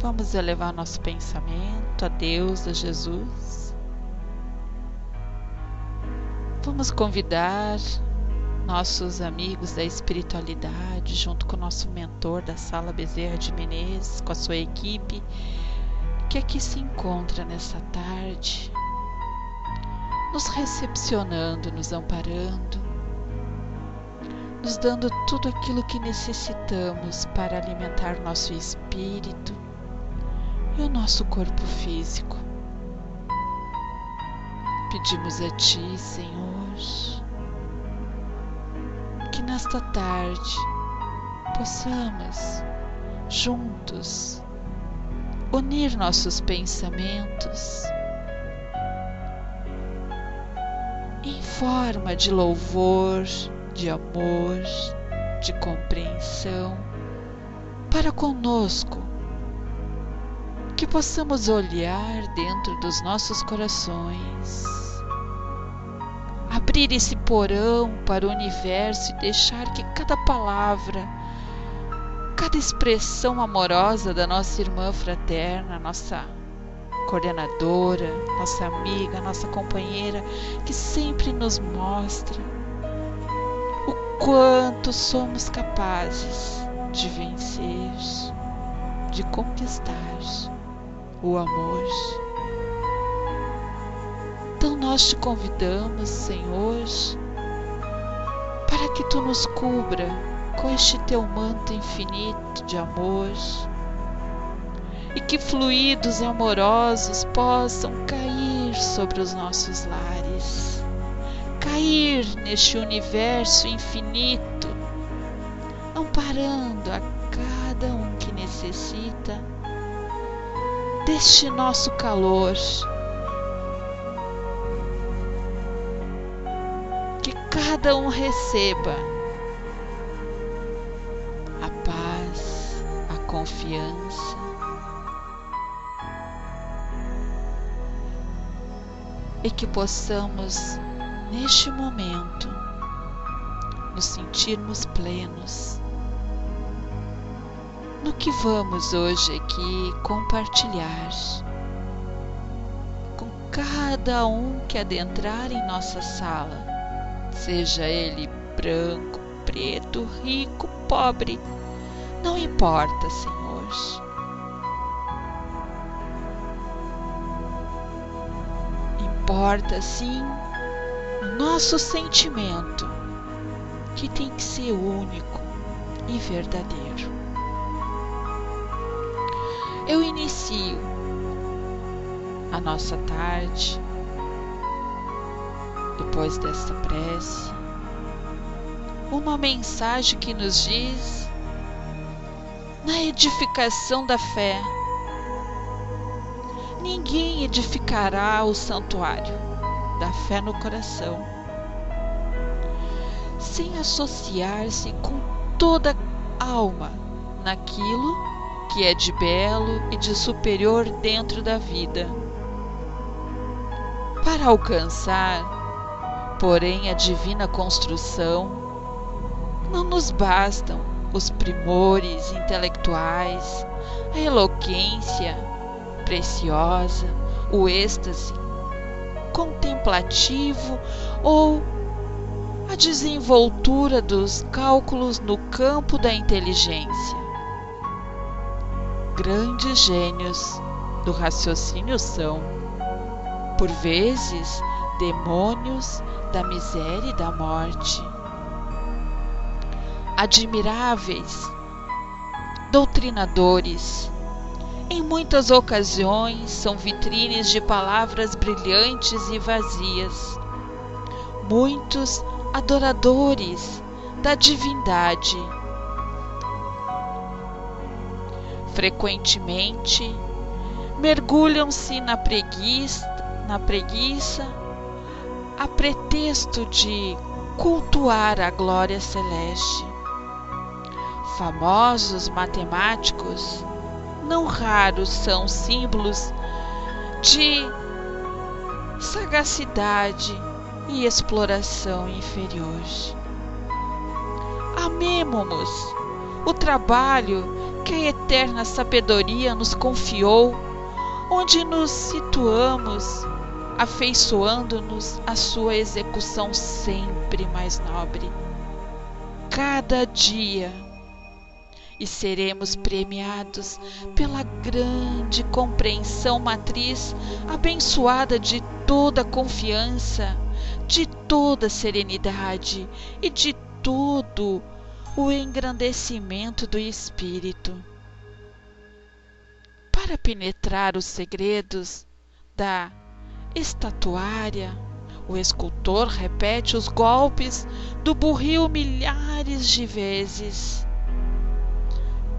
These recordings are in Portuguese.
vamos elevar nosso pensamento a Deus, a Jesus. Vamos convidar nossos amigos da espiritualidade, junto com o nosso mentor da Sala Bezerra de Menezes, com a sua equipe, que aqui se encontra nessa tarde, nos recepcionando, nos amparando, nos dando tudo aquilo que necessitamos para alimentar nosso espírito e o nosso corpo físico. Pedimos a Ti, Senhor, que nesta tarde possamos juntos unir nossos pensamentos em forma de louvor, de amor, de compreensão para conosco, que possamos olhar dentro dos nossos corações, abrir esse porão para o universo e deixar que cada palavra, cada expressão amorosa da nossa irmã fraterna, nossa coordenadora, nossa amiga, nossa companheira, que sempre nos mostra o quanto somos capazes de vencer, de conquistar o amor. Então nós te convidamos, Senhor, para que Tu nos cubra com este Teu manto infinito de amor e que fluidos amorosos possam cair sobre os nossos lares, cair neste universo infinito, amparando a cada um que necessita deste nosso calor, que cada um receba a paz, a confiança e que possamos neste momento nos sentirmos plenos no que vamos hoje aqui compartilhar com cada um que adentrar em nossa sala, seja ele branco, preto, rico, pobre, não importa, Senhor. Importa sim o nosso sentimento, que tem que ser único e verdadeiro. Eu inicio a nossa tarde, depois desta prece, uma mensagem que nos diz na edificação da fé. Ninguém edificará o santuário da fé no coração sem associar-se com toda a alma naquilo que é de belo e de superior dentro da vida. Para alcançar, porém, a divina construção, não nos bastam os primores intelectuais, a eloquência preciosa, o êxtase contemplativo ou a desenvoltura dos cálculos no campo da inteligência. Grandes gênios do raciocínio são, por vezes, demônios da miséria e da morte. Admiráveis doutrinadores, em muitas ocasiões são vitrines de palavras brilhantes e vazias. Muitos adoradores da divindade frequentemente mergulham-se na preguiça a pretexto de cultuar a glória celeste. Famosos matemáticos não raros são símbolos de sagacidade e exploração inferior. Amemo-nos o trabalho que a eterna sabedoria nos confiou, onde nos situamos, afeiçoando-nos à sua execução sempre mais nobre, cada dia, e seremos premiados pela grande compreensão matriz abençoada de toda confiança, de toda serenidade e de todo o engrandecimento do Espírito. Para penetrar os segredos da estatuária, o escultor repete os golpes do burril milhares de vezes.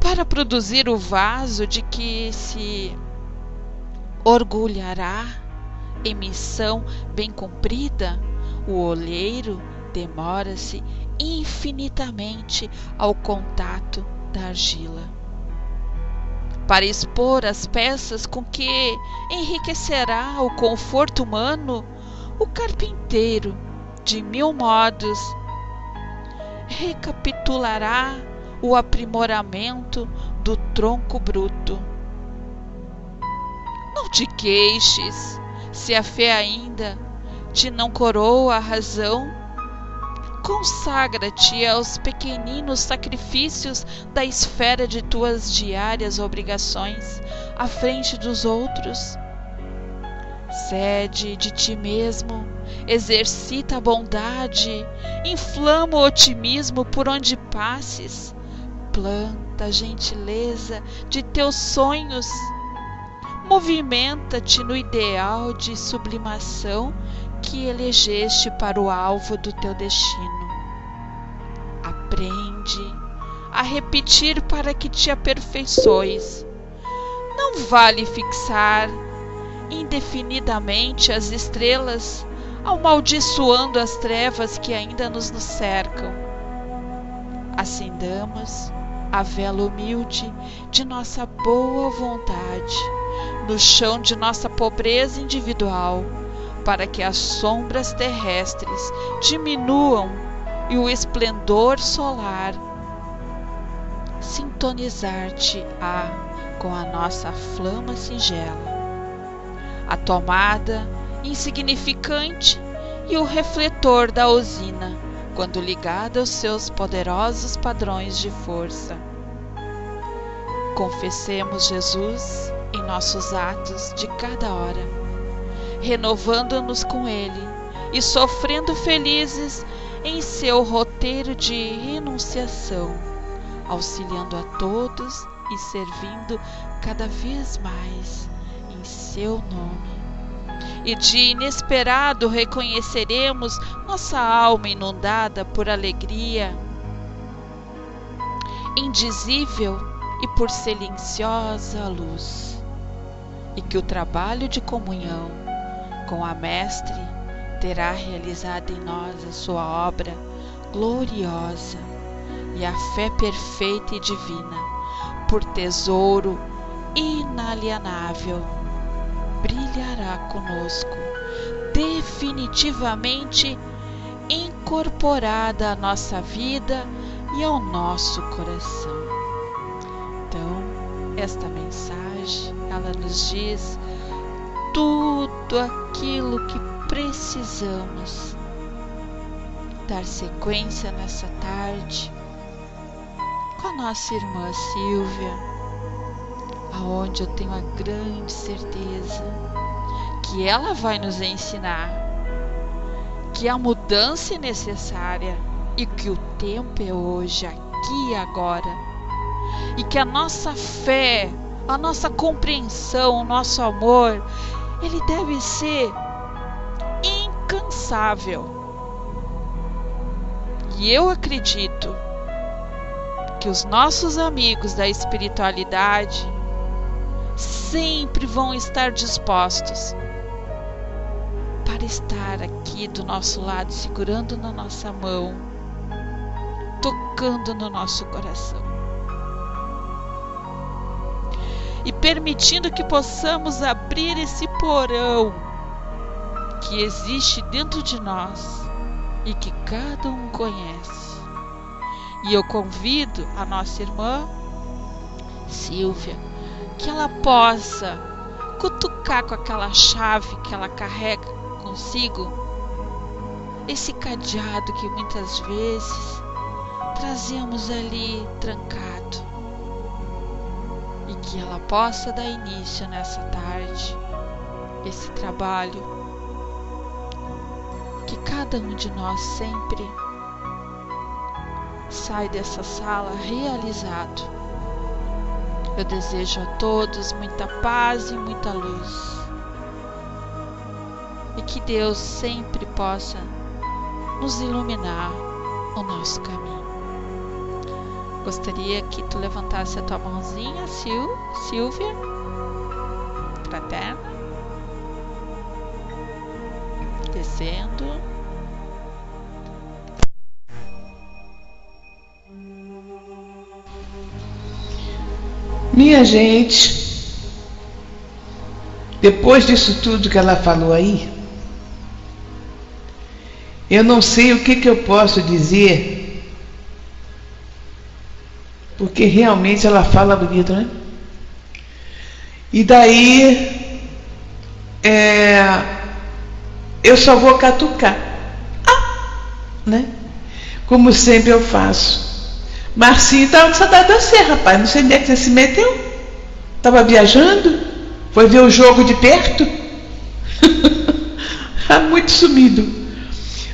Para produzir o vaso de que se orgulhará em missão bem cumprida, o olheiro demora-se infinitamente ao contato da argila. Para expor as peças com que enriquecerá o conforto humano, o carpinteiro, de 1000 modos, recapitulará o aprimoramento do tronco bruto. Não te queixes, se a fé ainda te não coroa a razão. Consagra-te aos pequeninos sacrifícios da esfera de tuas diárias obrigações à frente dos outros. Cede de ti mesmo, exercita a bondade, inflama o otimismo por onde passes, planta a gentileza de teus sonhos, movimenta-te no ideal de sublimação que elegeste para o alvo do teu destino. Aprende a repetir para que te aperfeiçoes. Não vale fixar indefinidamente as estrelas, amaldiçoando as trevas que ainda nos cercam. Acendamos a vela humilde de nossa boa vontade no chão de nossa pobreza individual, para que as sombras terrestres diminuam e o esplendor solar sintonizar-te-á com a nossa flama singela. A tomada insignificante e o refletor da usina, quando ligada aos seus poderosos padrões de força. Confessemos Jesus em nossos atos de cada hora, renovando-nos com Ele e sofrendo felizes em seu roteiro de renunciação, auxiliando a todos e servindo cada vez mais em seu nome. E de inesperado reconheceremos nossa alma inundada por alegria indizível e por silenciosa luz, e que o trabalho de comunhão com a Mestre terá realizado em nós a sua obra gloriosa, e a fé perfeita e divina, por tesouro inalienável, brilhará conosco, definitivamente incorporada à nossa vida e ao nosso coração. Então, esta mensagem, ela nos diz tudo aquilo que precisamos dar sequência nessa tarde com a nossa irmã Silvia, aonde eu tenho a grande certeza que ela vai nos ensinar que a mudança é necessária e que o tempo é hoje, aqui e agora, e que a nossa fé, a nossa compreensão, o nosso amor, ele deve ser incansável. E eu acredito que os nossos amigos da espiritualidade sempre vão estar dispostos para estar aqui do nosso lado, segurando na nossa mão, tocando no nosso coração e permitindo que possamos abrir esse porão que existe dentro de nós e que cada um conhece. E eu convido a nossa irmã Sílvia, que ela possa cutucar com aquela chave que ela carrega consigo esse cadeado que muitas vezes trazemos ali trancado, e que ela possa dar início nessa tarde, esse trabalho que cada um de nós sempre sai dessa sala realizado. Eu desejo a todos muita paz e muita luz, e que Deus sempre possa nos iluminar o nosso caminho. Gostaria que tu levantasse a tua mãozinha, Sílvia, fraterna, descendo. Minha gente, depois disso tudo que ela falou aí, eu não sei o que eu posso dizer, porque realmente ela fala bonito, né? E daí, eu só vou catucar, né? Como sempre eu faço. Marcinho estava com saudade de você, rapaz. Não sei onde é que você se meteu. Estava viajando? Foi ver o jogo de perto? Está muito sumido.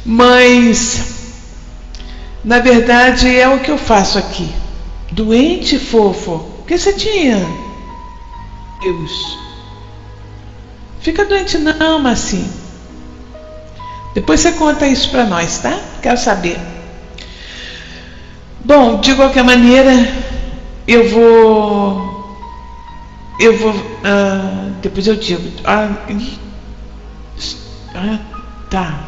Mas, na verdade, é o que eu faço aqui. Doente, fofo. O que você tinha? Deus. Fica doente não, Marcinho. Depois você conta isso para nós, tá? Quero saber. Bom, de qualquer maneira, depois eu digo. Tá.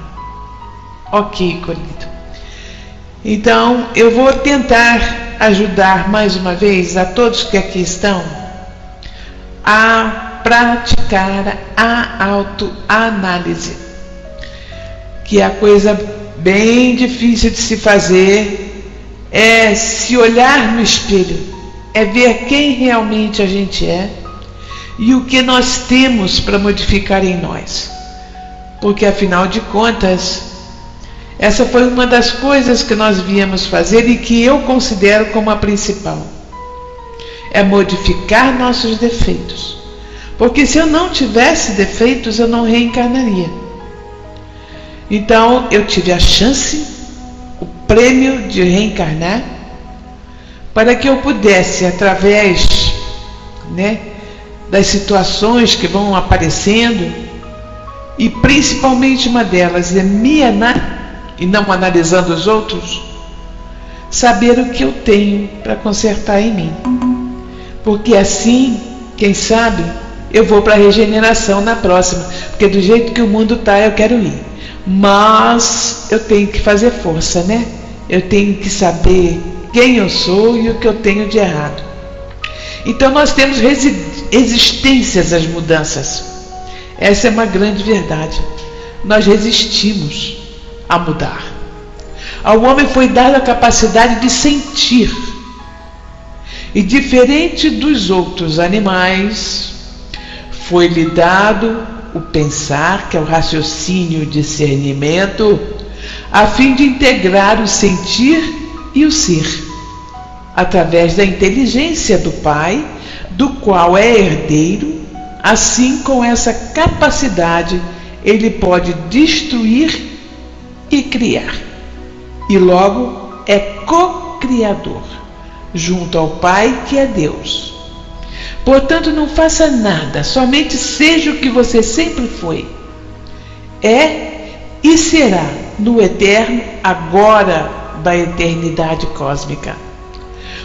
Ok, querido. Então, eu vou tentar ajudar mais uma vez a todos que aqui estão a praticar a autoanálise, que é a coisa bem difícil de se fazer. É se olhar no espelho, é ver quem realmente a gente é e o que nós temos para modificar em nós. Porque afinal de contas, essa foi uma das coisas que nós viemos fazer e que eu considero como a principal. É modificar nossos defeitos. Porque se eu não tivesse defeitos, eu não reencarnaria. Então eu tive a chance, o prêmio de reencarnar, para que eu pudesse, através, das situações que vão aparecendo, e principalmente uma delas é me analisar, e não analisando os outros, saber o que eu tenho para consertar em mim. Porque assim, quem sabe, eu vou para a regeneração na próxima, porque do jeito que o mundo está, eu quero ir. Mas eu tenho que fazer força, né? Eu tenho que saber quem eu sou e o que eu tenho de errado. Então nós temos resistências às mudanças. Essa é uma grande verdade. Nós resistimos a mudar. Ao homem foi dada a capacidade de sentir. E diferente dos outros animais, foi-lhe dado o pensar, que é o raciocínio e o discernimento, a fim de integrar o sentir e o ser, através da inteligência do Pai, do qual é herdeiro. Assim, com essa capacidade, ele pode destruir e criar, e logo é co-criador, junto ao Pai, que é Deus. Portanto, não faça nada, somente seja o que você sempre foi. É e será no eterno, agora da eternidade cósmica.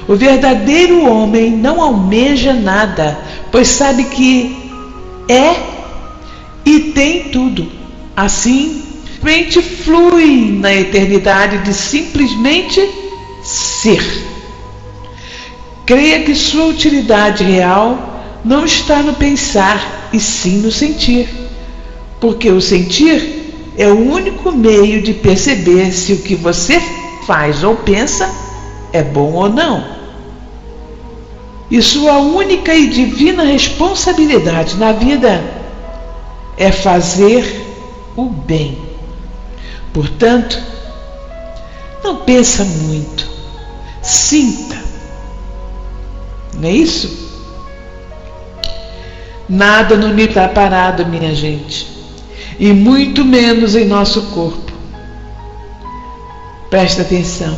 O verdadeiro homem não almeja nada, pois sabe que é e tem tudo. Assim, simplesmente flui na eternidade de simplesmente ser. Creia que sua utilidade real não está no pensar, e sim no sentir, porque o sentir é o único meio de perceber se o que você faz ou pensa é bom ou não. E sua única e divina responsabilidade na vida é fazer o bem. Portanto, não pensa muito, sinta. Não é isso? Nada no universo está parado, minha gente, e muito menos em nosso corpo. Presta atenção.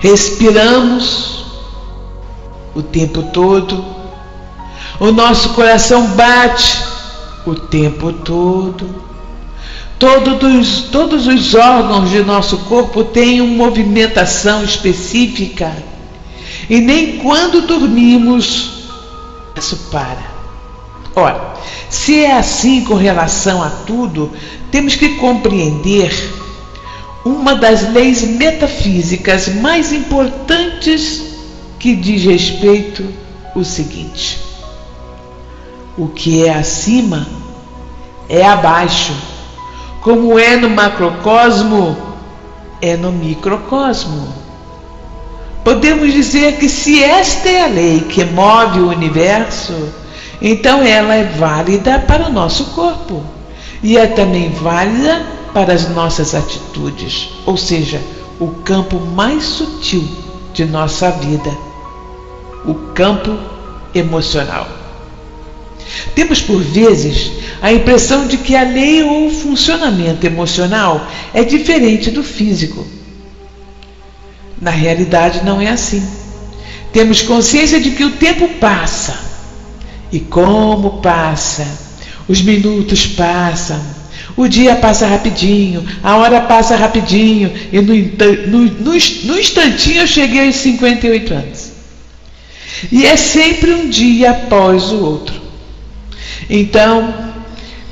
Respiramos o tempo todo. O nosso coração bate o tempo todo. Todos os órgãos de nosso corpo têm uma movimentação específica. E nem quando dormimos, isso para. Ora, se é assim com relação a tudo, temos que compreender uma das leis metafísicas mais importantes que diz respeito ao seguinte: o que é acima é abaixo, como é no macrocosmo, é no microcosmo. Podemos dizer que se esta é a lei que move o universo, então ela é válida para o nosso corpo e é também válida para as nossas atitudes, ou seja, o campo mais sutil de nossa vida, o campo emocional. Temos por vezes a impressão de que a lei ou o funcionamento emocional é diferente do físico. Na realidade não é assim. Temos consciência de que o tempo passa. E como passa? Os minutos passam, o dia passa rapidinho, a hora passa rapidinho, e no instantinho eu cheguei aos 58 anos. E é sempre um dia após o outro. Então,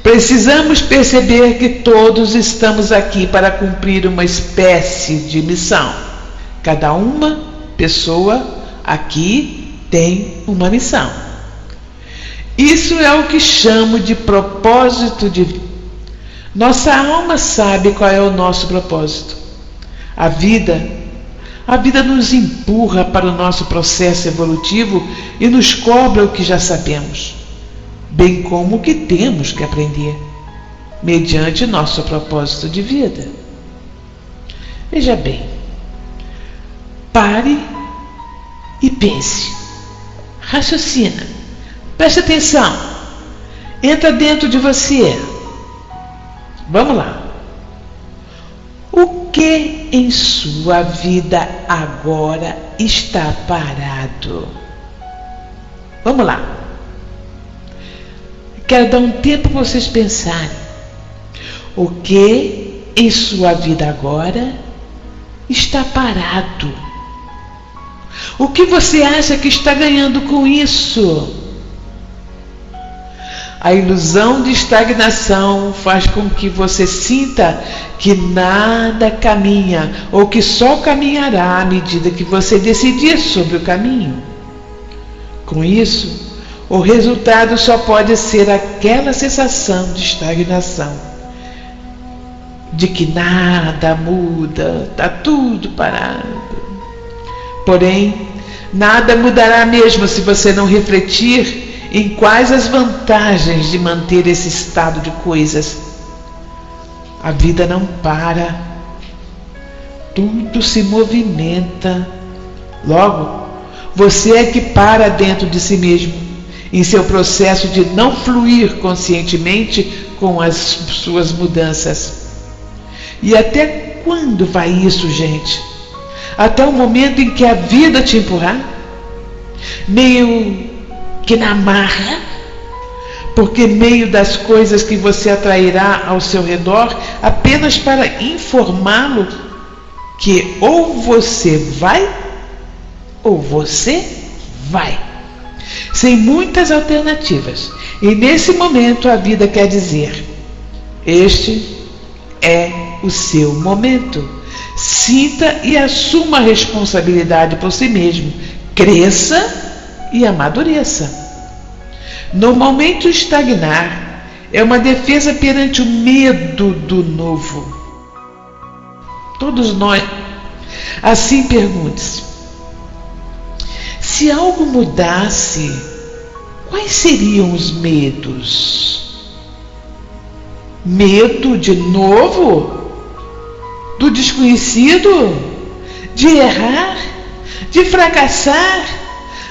precisamos perceber que todos estamos aqui para cumprir uma espécie de missão. Cada uma pessoa aqui tem uma missão. Isso é o que chamo de propósito de vida. Nossa alma sabe qual é o nosso propósito. A vida nos empurra para o nosso processo evolutivo e nos cobra o que já sabemos, bem como o que temos que aprender, mediante nosso propósito de vida. Veja bem, pare e pense, raciocina. Preste atenção, entra dentro de você. Vamos lá. O que em sua vida agora está parado? Vamos lá. Quero dar um tempo para vocês pensarem. O que em sua vida agora está parado? O que você acha que está ganhando com isso? A ilusão de estagnação faz com que você sinta que nada caminha ou que só caminhará à medida que você decidir sobre o caminho. Com isso, o resultado só pode ser aquela sensação de estagnação, de que nada muda, está tudo parado. Porém, nada mudará mesmo se você não refletir em quais as vantagens de manter esse estado de coisas. A vida não para, tudo se movimenta. Logo, você é que para dentro de si mesmo, em seu processo de não fluir conscientemente com as suas mudanças. E até quando vai isso, gente? Até o momento em que a vida te empurrar? Meio que na marra, porque meio das coisas que você atrairá ao seu redor apenas para informá-lo que ou você vai ou você vai, sem muitas alternativas. E nesse momento a vida quer dizer: este é o seu momento. Sinta e assuma a responsabilidade por si mesmo. Cresça e amadureça. Normalmente o estagnar é uma defesa perante o medo do novo. Todos nós. Assim pergunte-se: Se algo mudasse, quais seriam os medos? Medo de novo? Do desconhecido? De errar? De fracassar?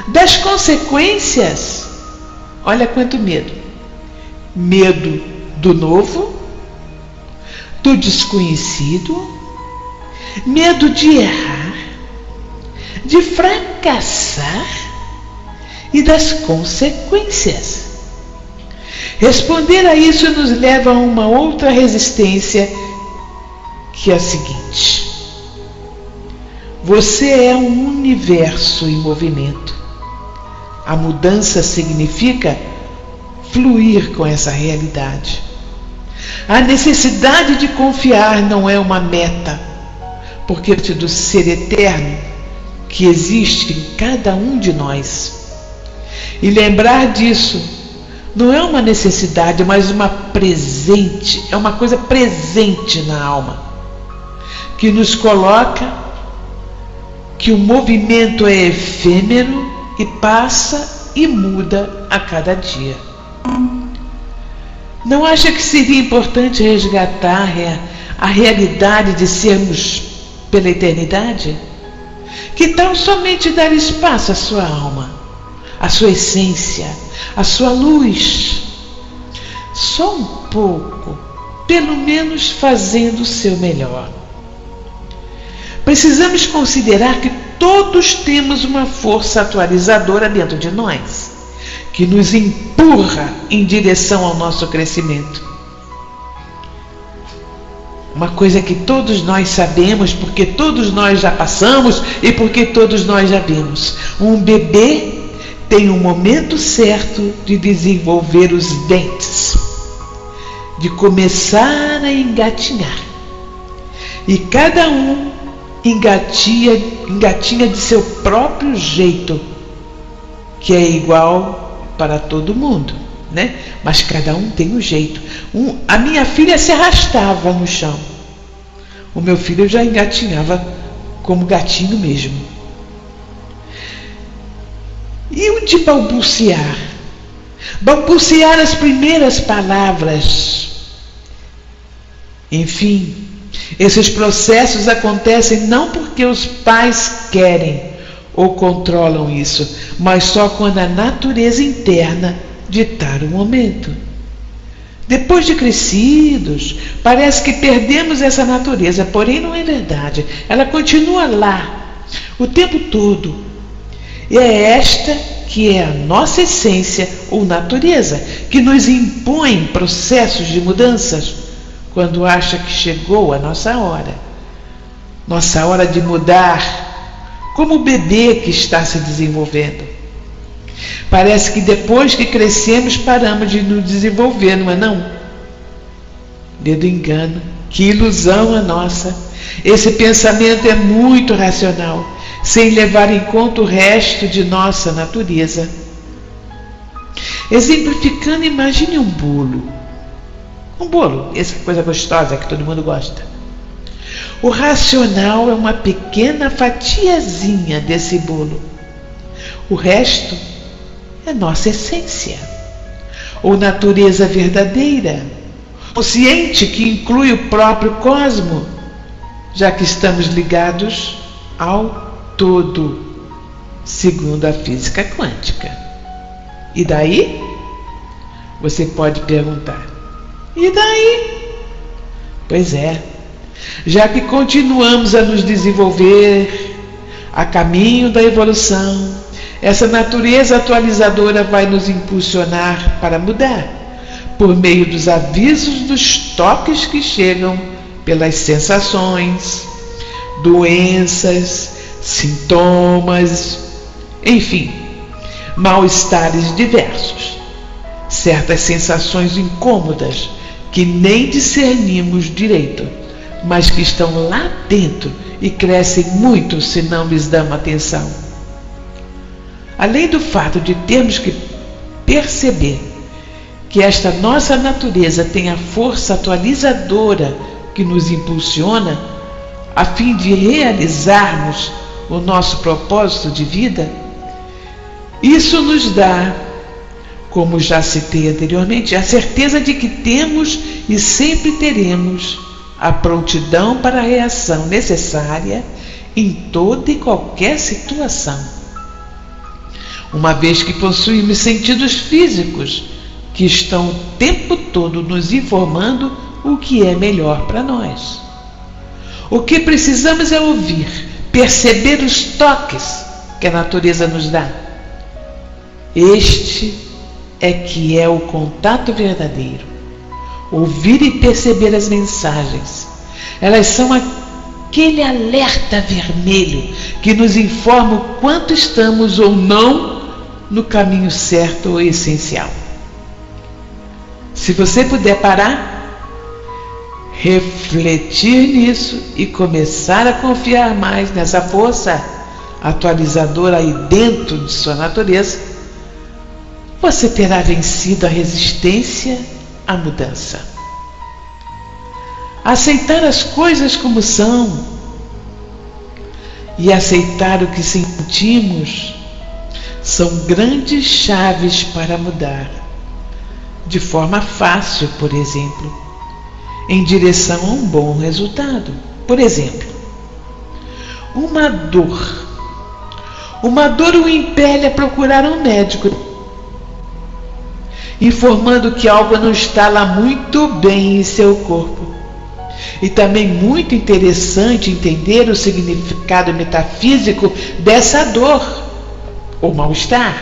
Das consequências? Olha quanto medo. Medo do novo? Do desconhecido? Medo de errar? De fracassar e das consequências. Responder a isso nos leva a uma outra resistência, que é a seguinte: você é um universo em movimento. A mudança significa fluir com essa realidade. A necessidade de confiar não é uma meta, porque é do ser eterno que existe em cada um de nós. E lembrar disso não é uma necessidade, mas é uma coisa presente na alma, que nos coloca que o movimento é efêmero e passa e muda a cada dia. Não acha que seria importante resgatar a realidade de sermos pela eternidade? Que tal somente dar espaço à sua alma, à sua essência, à sua luz? Só um pouco, pelo menos fazendo o seu melhor. Precisamos considerar que todos temos uma força atualizadora dentro de nós, que nos empurra em direção ao nosso crescimento. Uma coisa que todos nós sabemos, porque todos nós já passamos e porque todos nós já vimos. Um bebê tem um momento certo de desenvolver os dentes, de começar a engatinhar. E cada um engatinha de seu próprio jeito, que é igual para todo mundo, né? Mas cada um tem um jeito. A minha filha se arrastava no chão. O meu filho já engatinhava como gatinho mesmo. E o de balbuciar? Balbuciar as primeiras palavras. Enfim, esses processos acontecem não porque os pais querem ou controlam isso, mas só quando a natureza interna ditar o momento. Depois de crescidos, parece que perdemos essa natureza, porém não é verdade. Ela continua lá, o tempo todo. E é esta que é a nossa essência ou natureza, que nos impõe processos de mudanças quando acha que chegou a nossa hora de mudar, como o bebê que está se desenvolvendo. Parece que depois que crescemos paramos de nos desenvolver, não é não? Dedo engano, que ilusão a nossa. Esse pensamento é muito racional, sem levar em conta o resto de nossa natureza. Exemplificando, imagine um bolo. Um bolo, essa coisa gostosa que todo mundo gosta. O racional é uma pequena fatiazinha desse bolo. O resto é nossa essência, ou natureza verdadeira, consciente que inclui o próprio cosmo, já que estamos ligados ao todo, segundo a física quântica. E daí? Você pode perguntar. E daí? Pois é, já que continuamos a nos desenvolver a caminho da evolução, essa natureza atualizadora vai nos impulsionar para mudar, por meio dos avisos dos toques que chegam pelas sensações, doenças, sintomas, enfim, mal-estares diversos, certas sensações incômodas que nem discernimos direito, mas que estão lá dentro e crescem muito se não lhes damos atenção. Além do fato de termos que perceber que esta nossa natureza tem a força atualizadora que nos impulsiona a fim de realizarmos o nosso propósito de vida, Isso nos dá, como já citei anteriormente, a certeza de que temos e sempre teremos a prontidão para a reação necessária em toda e qualquer situação, uma vez que possuímos sentidos físicos que estão o tempo todo nos informando o que é melhor para nós. O que precisamos é ouvir, perceber os toques que a natureza nos dá. Este é que é o contato verdadeiro. Ouvir e perceber as mensagens. Elas são aquele alerta vermelho que nos informa o quanto estamos ou não no caminho certo ou essencial. Se você puder parar, refletir nisso e começar a confiar mais nessa força atualizadora aí dentro de sua natureza, você terá vencido a resistência à mudança. Aceitar as coisas como são e aceitar o que sentimos são grandes chaves para mudar, de forma fácil, por exemplo, em direção a um bom resultado. Por exemplo, uma dor o impele a procurar um médico, informando que algo não está lá muito bem em seu corpo. E também muito interessante entender o significado metafísico dessa dor ou mal-estar.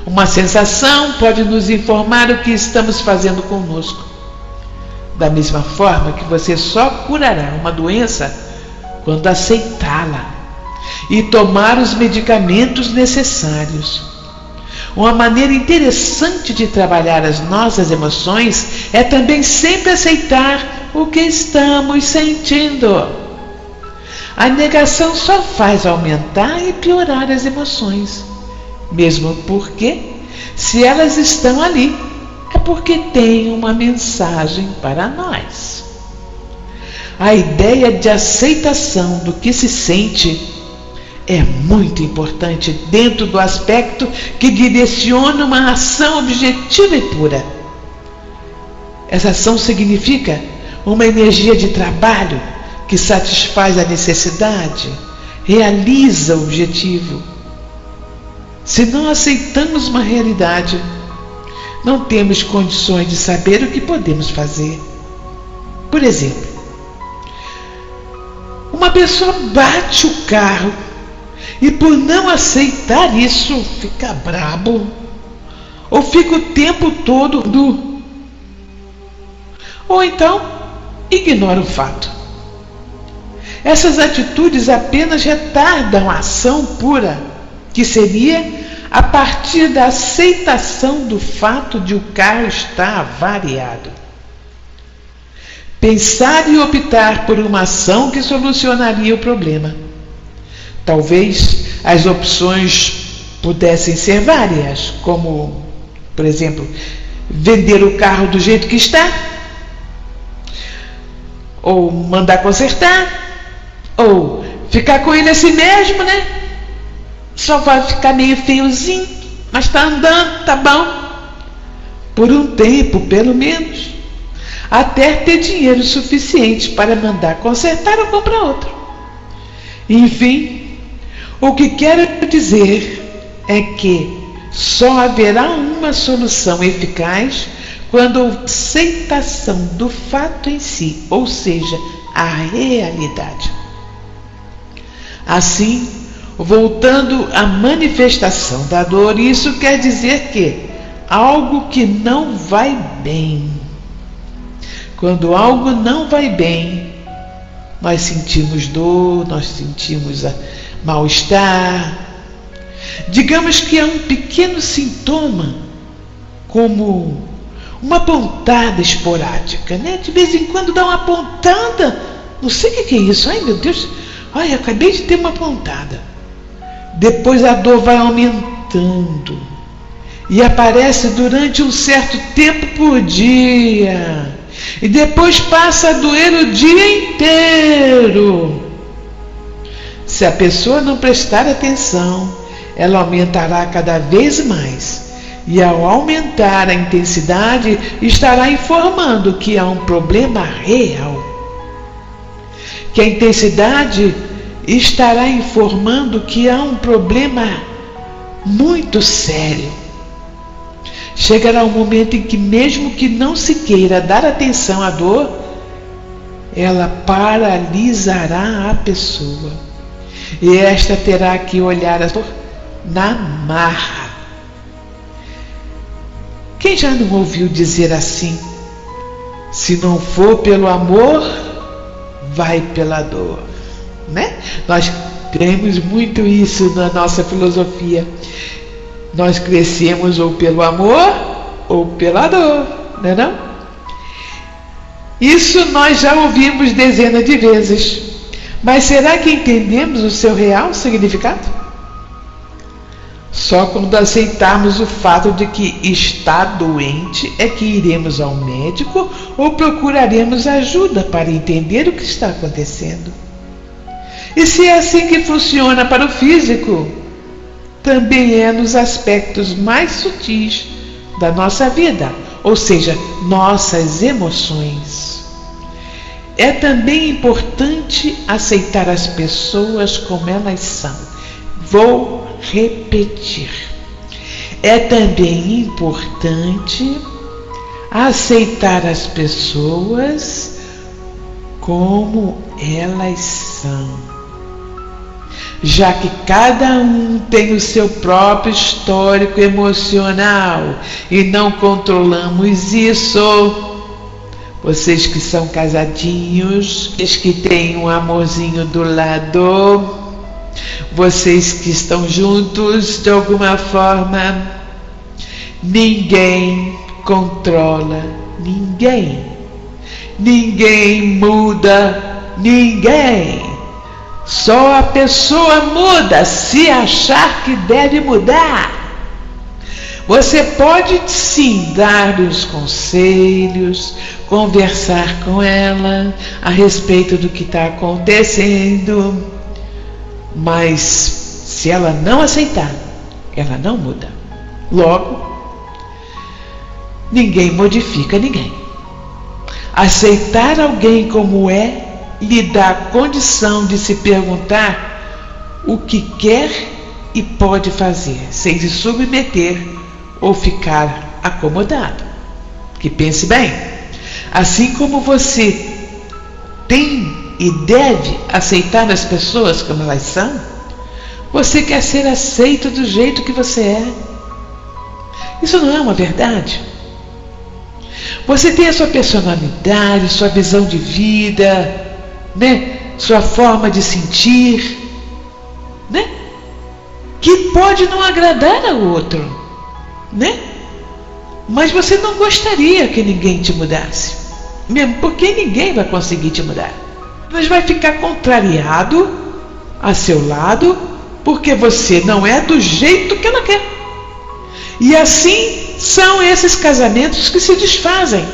Uma sensação pode nos informar o que estamos fazendo conosco. Da mesma forma que você só curará uma doença quando aceitá-la e tomar os medicamentos necessários. Uma maneira interessante de trabalhar as nossas emoções é também sempre aceitar o que estamos sentindo. A negação só faz aumentar e piorar as emoções, mesmo porque, se elas estão ali, é porque tem uma mensagem para nós. A ideia de aceitação do que se sente é muito importante dentro do aspecto que direciona uma ação objetiva e pura. Essa ação significa uma energia de trabalho que satisfaz a necessidade, realiza o objetivo. Se não aceitamos uma realidade, não temos condições de saber o que podemos fazer. Por exemplo, uma pessoa bate o carro e, por não aceitar isso, fica brabo ou fica o tempo todo nu, ou então ignora o fato. Essas atitudes apenas retardam a ação pura, que seria a partir da aceitação do fato de o carro estar avariado. Pensar e optar por uma ação que solucionaria o problema. Talvez as opções pudessem ser várias, como, por exemplo, vender o carro do jeito que está, ou mandar consertar, ou ficar com ele assim mesmo, né? Só vai ficar meio feiozinho, mas está andando, tá bom. Por um tempo, pelo menos, até ter dinheiro suficiente para mandar consertar ou comprar outro. Enfim, o que quero dizer é que só haverá uma solução eficaz quando a aceitação do fato em si, ou seja, a realidade. Assim, voltando à manifestação da dor, isso quer dizer que algo que não vai bem. Quando algo não vai bem, nós sentimos dor, nós sentimos mal-estar. Digamos que é um pequeno sintoma, como uma pontada esporádica, né? De vez em quando dá uma pontada, não sei o que é isso, ai meu Deus, ai, acabei de ter uma pontada. Depois a dor vai aumentando e aparece durante um certo tempo por dia, e depois passa a doer o dia inteiro. Se a pessoa não prestar atenção, ela aumentará cada vez mais. E ao aumentar a intensidade, estará informando que há um problema real. Que a intensidade estará informando que há um problema muito sério. Chegará um momento em que, mesmo que não se queira dar atenção à dor, ela paralisará a pessoa. E esta terá que olhar a dor na marra. Quem já não ouviu dizer assim? Se não for pelo amor, vai pela dor, né? Nós temos muito isso na nossa filosofia. Nós crescemos ou pelo amor ou pela dor, não é não? Isso nós já ouvimos dezenas de vezes. Mas será que entendemos o seu real significado? Só quando aceitarmos o fato de que está doente é que iremos ao médico ou procuraremos ajuda para entender o que está acontecendo. E se é assim que funciona para o físico, também é nos aspectos mais sutis da nossa vida, ou seja, nossas emoções. É também importante aceitar as pessoas como elas são. Vou repetir. É também importante aceitar as pessoas como elas são, já que cada um tem o seu próprio histórico emocional e não controlamos isso. Vocês que são casadinhos, vocês que têm um amorzinho do lado, vocês que estão juntos de alguma forma, ninguém controla ninguém. Ninguém muda ninguém. Só a pessoa muda se achar que deve mudar. Você pode sim dar os conselhos, conversar com ela a respeito do que está acontecendo, mas se ela não aceitar, ela não muda. Logo, ninguém modifica ninguém. Aceitar alguém como é lhe dá a condição de se perguntar o que quer e pode fazer, sem se submeter ou ficar acomodado. Que pense bem, assim como você tem e deve aceitar as pessoas como elas são, você quer ser aceito do jeito que você é. Isso não é uma verdade? Você tem a sua personalidade, sua visão de vida, né? Sua forma de sentir, né? Que pode não agradar ao outro, né? Mas você não gostaria que ninguém te mudasse, mesmo porque ninguém vai conseguir te mudar. Mas vai ficar contrariado a seu lado porque você não é do jeito que ela quer. E assim são esses casamentos que se desfazem,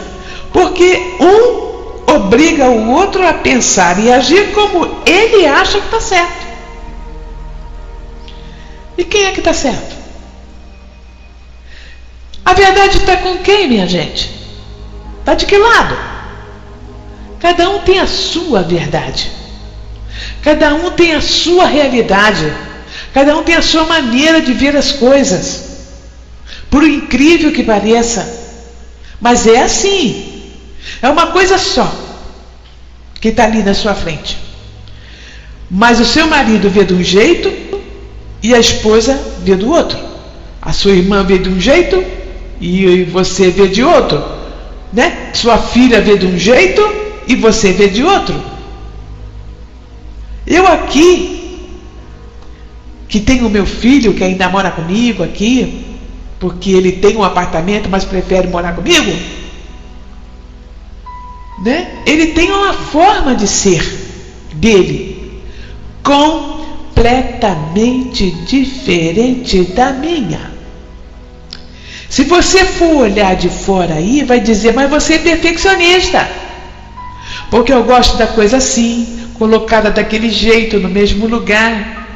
porque um obriga o outro a pensar e agir como ele acha que está certo. E quem é que está certo? A verdade está com quem, minha gente? Está de que lado? Cada um tem a sua verdade. Cada um tem a sua realidade. Cada um tem a sua maneira de ver as coisas. Por incrível que pareça. Mas é assim. É uma coisa só que está ali na sua frente. Mas o seu marido vê de um jeito e a esposa vê do outro. A sua irmã vê de um jeito e você vê de outro, né? Sua filha vê de um jeito e você vê de outro. Eu aqui, que tenho meu filho que ainda mora comigo aqui, porque ele tem um apartamento, mas prefere morar comigo, né? Ele tem uma forma de ser dele completamente diferente da minha. Se você for olhar de fora aí, vai dizer, mas você é perfeccionista, porque eu gosto da coisa assim, colocada daquele jeito, no mesmo lugar.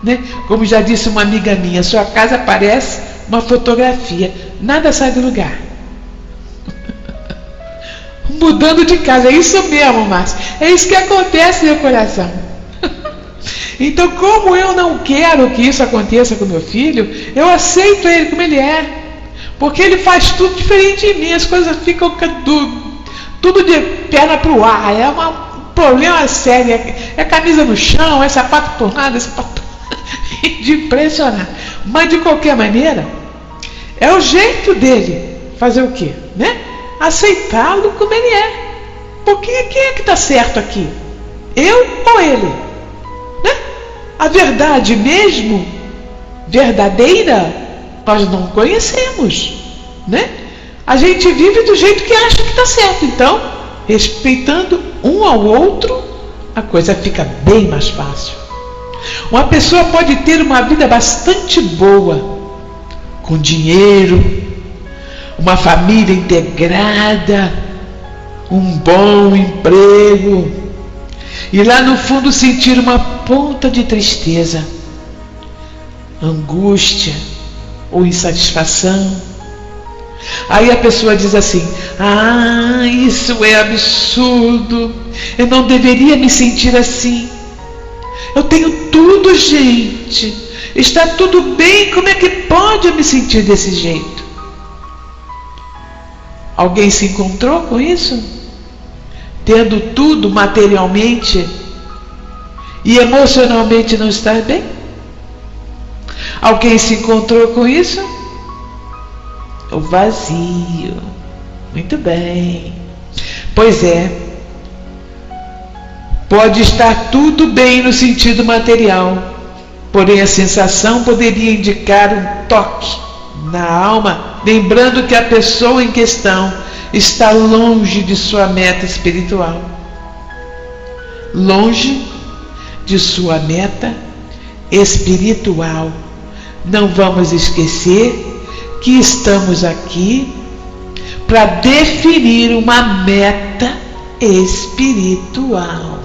né? Como já disse uma amiga minha, sua casa parece uma fotografia, nada sai do lugar. Mudando de casa, é isso mesmo, Márcio, é isso que acontece, meu coração. Então, como eu não quero que isso aconteça com meu filho, eu aceito ele como ele é, porque ele faz tudo diferente de mim, as coisas ficam tudo de perna pro ar, é um problema sério, é camisa no chão, é sapato tornado, é sapato de impressionar. Mas de qualquer maneira, é o jeito dele fazer o quê? Né? Aceitá-lo como ele é. Porque quem é que está certo aqui? Eu ou ele? Né? A verdade mesmo, verdadeira, nós não conhecemos, né? A gente vive do jeito que acha que está certo. Então, respeitando um ao outro, a coisa fica bem mais fácil. Uma pessoa pode ter uma vida bastante boa, com dinheiro, uma família integrada, um bom emprego, e lá no fundo sentir uma ponta de tristeza, angústia ou insatisfação. Aí a pessoa diz assim: ah, isso é absurdo, eu não deveria me sentir assim, eu tenho tudo, gente, está tudo bem, como é que pode eu me sentir desse jeito? Alguém se encontrou com isso? Tendo tudo materialmente e emocionalmente não estar bem? Alguém se encontrou com isso? O vazio. Muito bem. Pois é. Pode estar tudo bem no sentido material, porém a sensação poderia indicar um toque na alma, lembrando que a pessoa em questão está longe de sua meta espiritual. Longe de sua meta espiritual. Não vamos esquecer que estamos aqui para definir uma meta espiritual,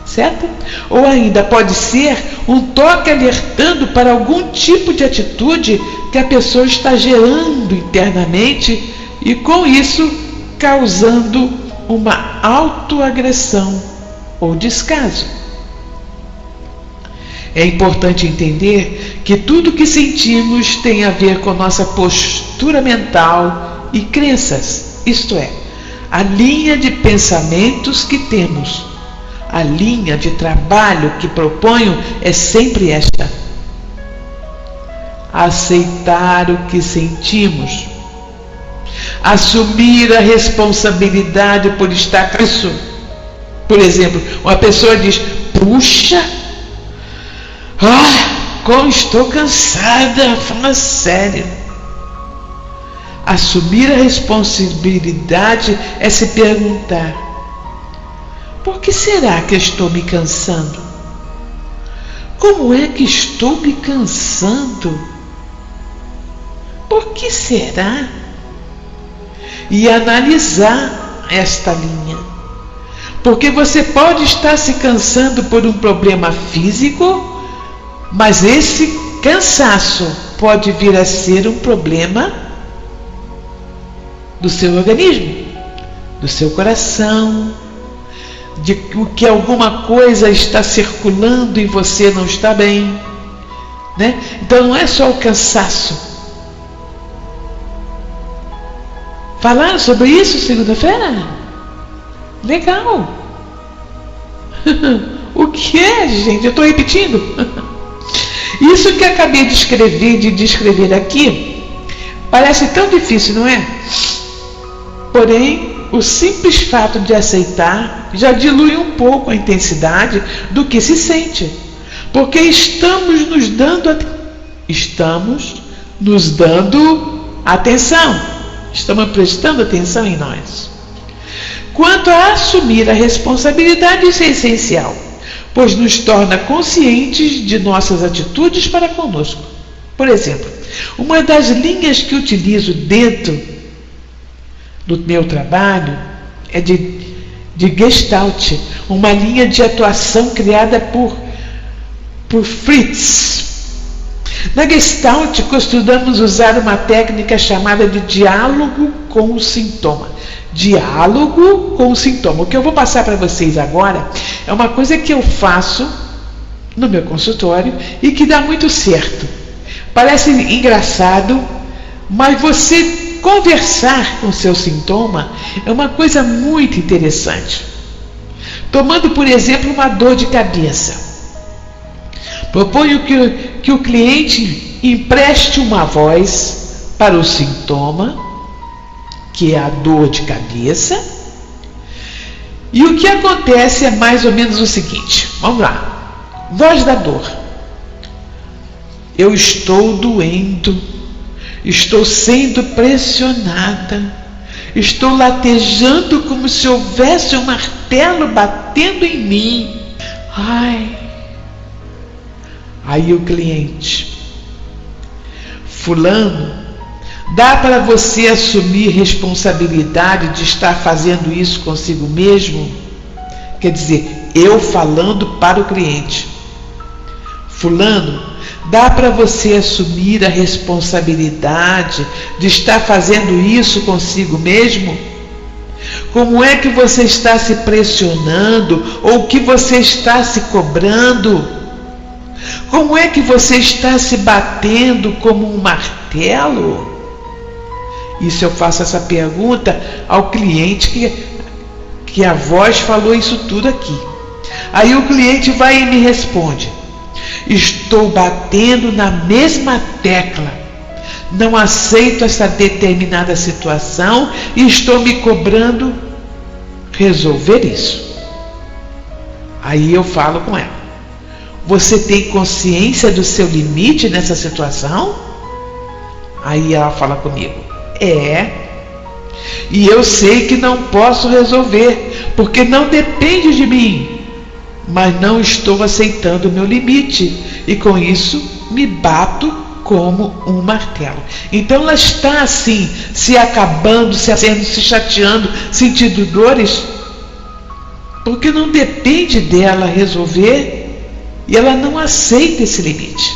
certo? Ou ainda pode ser um toque alertando para algum tipo de atitude que a pessoa está gerando internamente e com isso causando uma autoagressão ou descaso. É importante entender que tudo que sentimos tem a ver com nossa postura mental e crenças, isto é, a linha de pensamentos que temos. A linha de trabalho que proponho é sempre esta: aceitar o que sentimos, assumir a responsabilidade por estar com isso. Por exemplo, uma pessoa diz: puxa, como estou cansada, fala sério. Assumir a responsabilidade é se perguntar: por que será que eu estou me cansando? Como é que estou me cansando? Por que será? E analisar esta linha. Porque você pode estar se cansando por um problema físico, mas esse cansaço pode vir a ser um problema do seu organismo, do seu coração, de que alguma coisa está circulando e você não está bem, né? Então não é só o cansaço. Falaram sobre isso segunda-feira? Legal. O que é, gente? Eu estou repetindo. Isso que acabei de escrever, de descrever aqui, parece tão difícil, não é? Porém, o simples fato de aceitar já dilui um pouco a intensidade do que se sente, porque estamos nos dando atenção, estamos prestando atenção em nós. Quanto a assumir a responsabilidade, isso é essencial, pois nos torna conscientes de nossas atitudes para conosco. Por exemplo, uma das linhas que utilizo dentro do meu trabalho é de Gestalt, uma linha de atuação criada por por Fritz. Na Gestalt, costumamos usar uma técnica chamada de diálogo com o sintoma. Diálogo com o sintoma. O que eu vou passar para vocês agora é uma coisa que eu faço no meu consultório e que dá muito certo. Parece engraçado, mas você conversar com o seu sintoma é uma coisa muito interessante. Tomando, por exemplo, uma dor de cabeça. Proponho que o cliente empreste uma voz para o sintoma, que é a dor de cabeça. E o que acontece é mais ou menos o seguinte. Vamos lá. Voz da dor. Eu estou doendo. Estou sendo pressionada. Estou latejando como se houvesse um martelo batendo em mim. Ai. Aí o cliente. Fulano, dá para você assumir responsabilidade de estar fazendo isso consigo mesmo? Quer dizer, eu falando para o cliente. Fulano, dá para você assumir a responsabilidade de estar fazendo isso consigo mesmo? Como é que você está se pressionando ou o que você está se cobrando? Como é que você está se batendo como um martelo? Isso eu faço essa pergunta ao cliente que a voz falou isso tudo aqui. Aí o cliente vai e me responde. Estou batendo na mesma tecla. Não aceito essa determinada situação e estou me cobrando resolver isso. Aí eu falo com ela. Você tem consciência do seu limite nessa situação? Aí ela fala comigo. É. E eu sei que não posso resolver, porque não depende de mim. Mas não estou aceitando o meu limite. E com isso me bato como um martelo. Então ela está assim, se acabando, se chateando, sentindo dores, porque não depende dela resolver. E ela não aceita esse limite.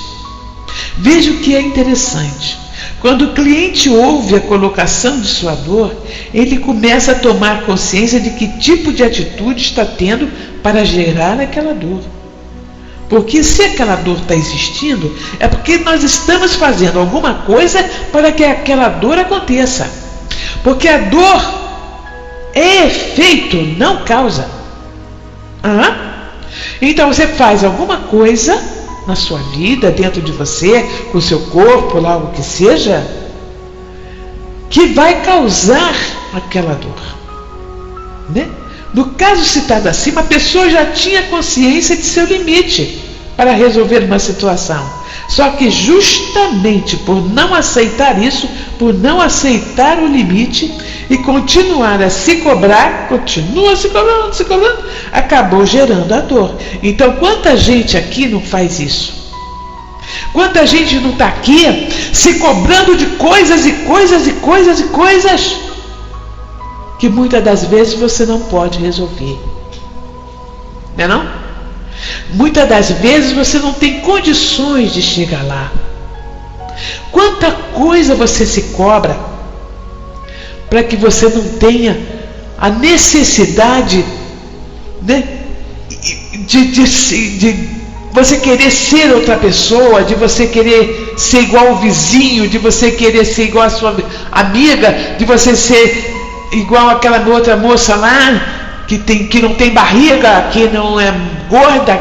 Veja o que é interessante. Quando o cliente ouve a colocação de sua dor, ele começa a tomar consciência de que tipo de atitude está tendo para gerar aquela dor. Porque se aquela dor está existindo, é porque nós estamos fazendo alguma coisa para que aquela dor aconteça. Porque a dor é efeito, não causa. Então você faz alguma coisa na sua vida, dentro de você, com o seu corpo, lá o que seja, que vai causar aquela dor, né? No caso citado acima, a pessoa já tinha consciência de seu limite para resolver uma situação. Só que justamente por não aceitar isso, por não aceitar o limite e continuar a se cobrar, continua se cobrando, acabou gerando a dor. Então, quanta gente aqui não faz isso? Quanta gente não está aqui se cobrando de coisas e coisas e coisas e coisas que muitas das vezes você não pode resolver. Não é não? Muitas das vezes você não tem condições de chegar lá. Quanta coisa você se cobra para que você não tenha a necessidade, né, de você querer ser outra pessoa, de você querer ser igual ao vizinho, de você querer ser igual a sua amiga, de você ser igual aquela outra moça lá, que não tem barriga, que não é gorda,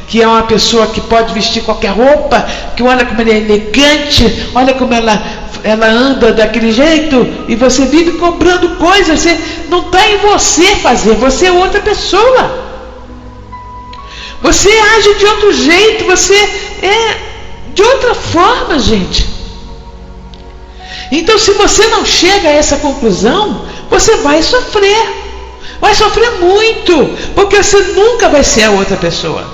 que é uma pessoa que pode vestir qualquer roupa, que olha como ela é elegante, olha como ela anda daquele jeito, e você vive cobrando coisas. Você não está em você fazer, você é outra pessoa. Você age de outro jeito, você é de outra forma, gente. Então, se você não chega a essa conclusão, você vai sofrer. Vai sofrer muito, porque você nunca vai ser a outra pessoa.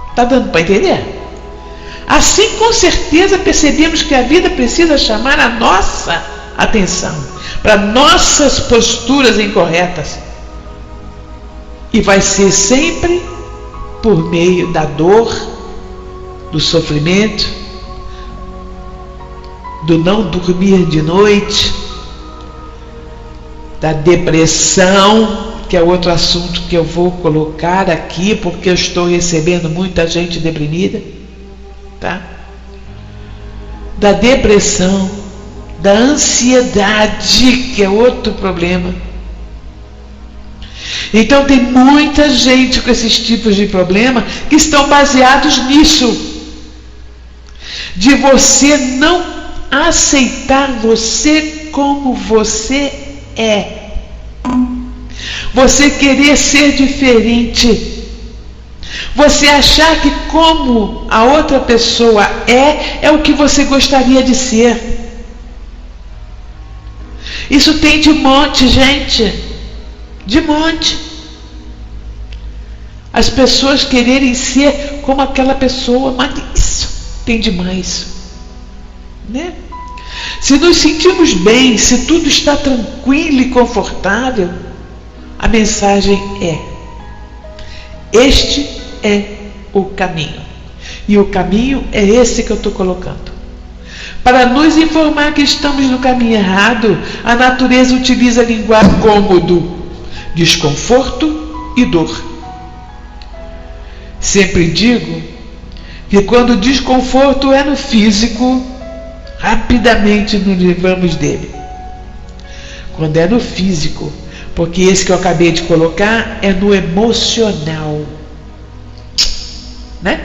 Está dando para entender? Assim, com certeza, percebemos que a vida precisa chamar a nossa atenção para nossas posturas incorretas. E vai ser sempre por meio da dor do sofrimento, do não dormir de noite, da depressão, que é outro assunto que eu vou colocar aqui, porque eu estou recebendo muita gente deprimida, tá? Da depressão, da ansiedade, que é outro problema. Então tem muita gente com esses tipos de problema que estão baseados nisso, de você não aceitar você como você é, você querer ser diferente, você achar que como a outra pessoa é o que você gostaria de ser. Isso tem de monte, gente, de monte. As pessoas quererem ser como aquela pessoa, mas isso tem demais, né? Se nos sentimos bem, se tudo está tranquilo e confortável, a mensagem é: este é o caminho. E o caminho é esse que eu estou colocando. Para nos informar que estamos no caminho errado, a natureza utiliza a linguagem cômodo, desconforto e dor. Sempre digo que quando o desconforto é no físico, rapidamente nos livramos dele. Quando é no físico, porque esse que eu acabei de colocar é no emocional, né?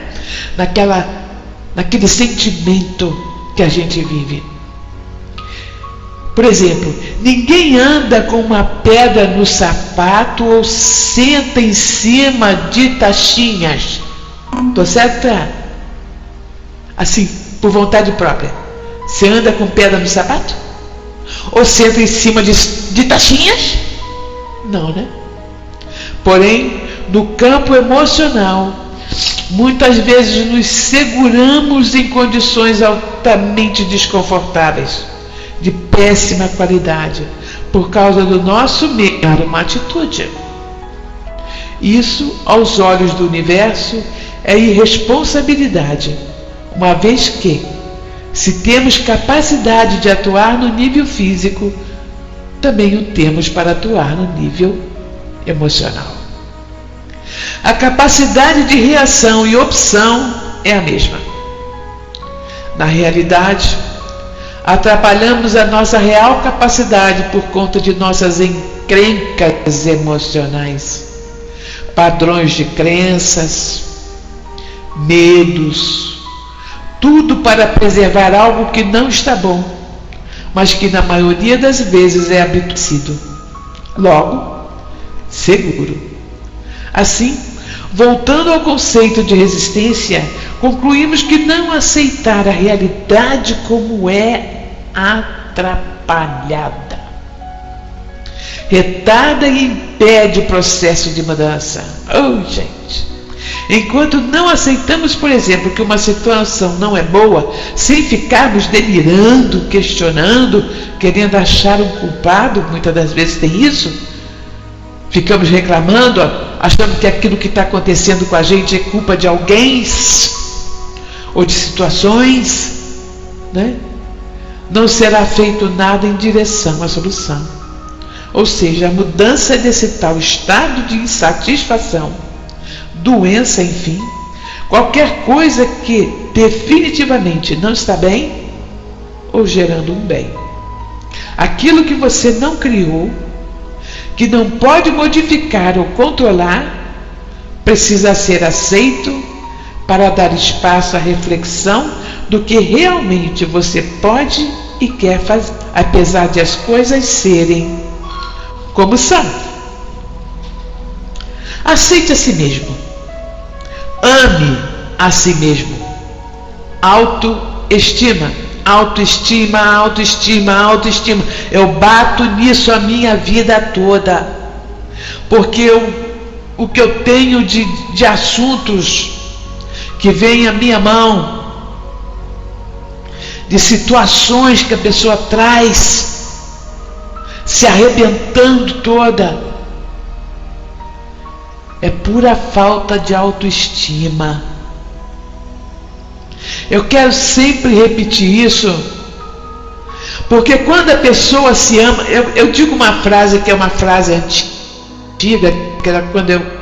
Naquele sentimento que a gente vive. Por exemplo, ninguém anda com uma pedra no sapato ou senta em cima de taxinhas. Tô certa? Assim, por vontade própria. Você anda com pedra no sapato? Ou senta em cima de taxinhas? Não, né? Porém, no campo emocional, muitas vezes nos seguramos em condições altamente desconfortáveis, de péssima qualidade, por causa do nosso medo a uma atitude. Isso, aos olhos do universo, é irresponsabilidade, uma vez que, se temos capacidade de atuar no nível físico, também o temos para atuar no nível emocional. A capacidade de reação e opção é a mesma. Na realidade, atrapalhamos a nossa real capacidade por conta de nossas encrencas emocionais, padrões de crenças, medos, tudo para preservar algo que não está bom, mas que na maioria das vezes é habituado, logo, seguro. Assim, voltando ao conceito de resistência, concluímos que não aceitar a realidade como é atrapalhada, retarda e impede o processo de mudança. Oh, gente! Enquanto não aceitamos, por exemplo, que uma situação não é boa, sem ficarmos delirando, questionando, querendo achar um culpado, muitas das vezes tem isso, ficamos reclamando, achando que aquilo que está acontecendo com a gente é culpa de alguém ou de situações, né? Não será feito nada em direção à solução. Ou seja, a mudança desse tal estado de insatisfação, doença, enfim, qualquer coisa que definitivamente não está bem ou gerando um bem. Aquilo que você não criou, que não pode modificar ou controlar, precisa ser aceito para dar espaço à reflexão do que realmente você pode e quer fazer, apesar de as coisas serem como são. Aceite a si mesmo. Ame a si mesmo. Autoestima. Autoestima, autoestima, autoestima. Eu bato nisso a minha vida toda. Porque o que eu tenho de assuntos que vem à minha mão, de situações que a pessoa traz, se arrebentando toda, é pura falta de autoestima. Eu quero sempre repetir isso, porque quando a pessoa se ama, eu digo uma frase que é uma frase antiga, que era quando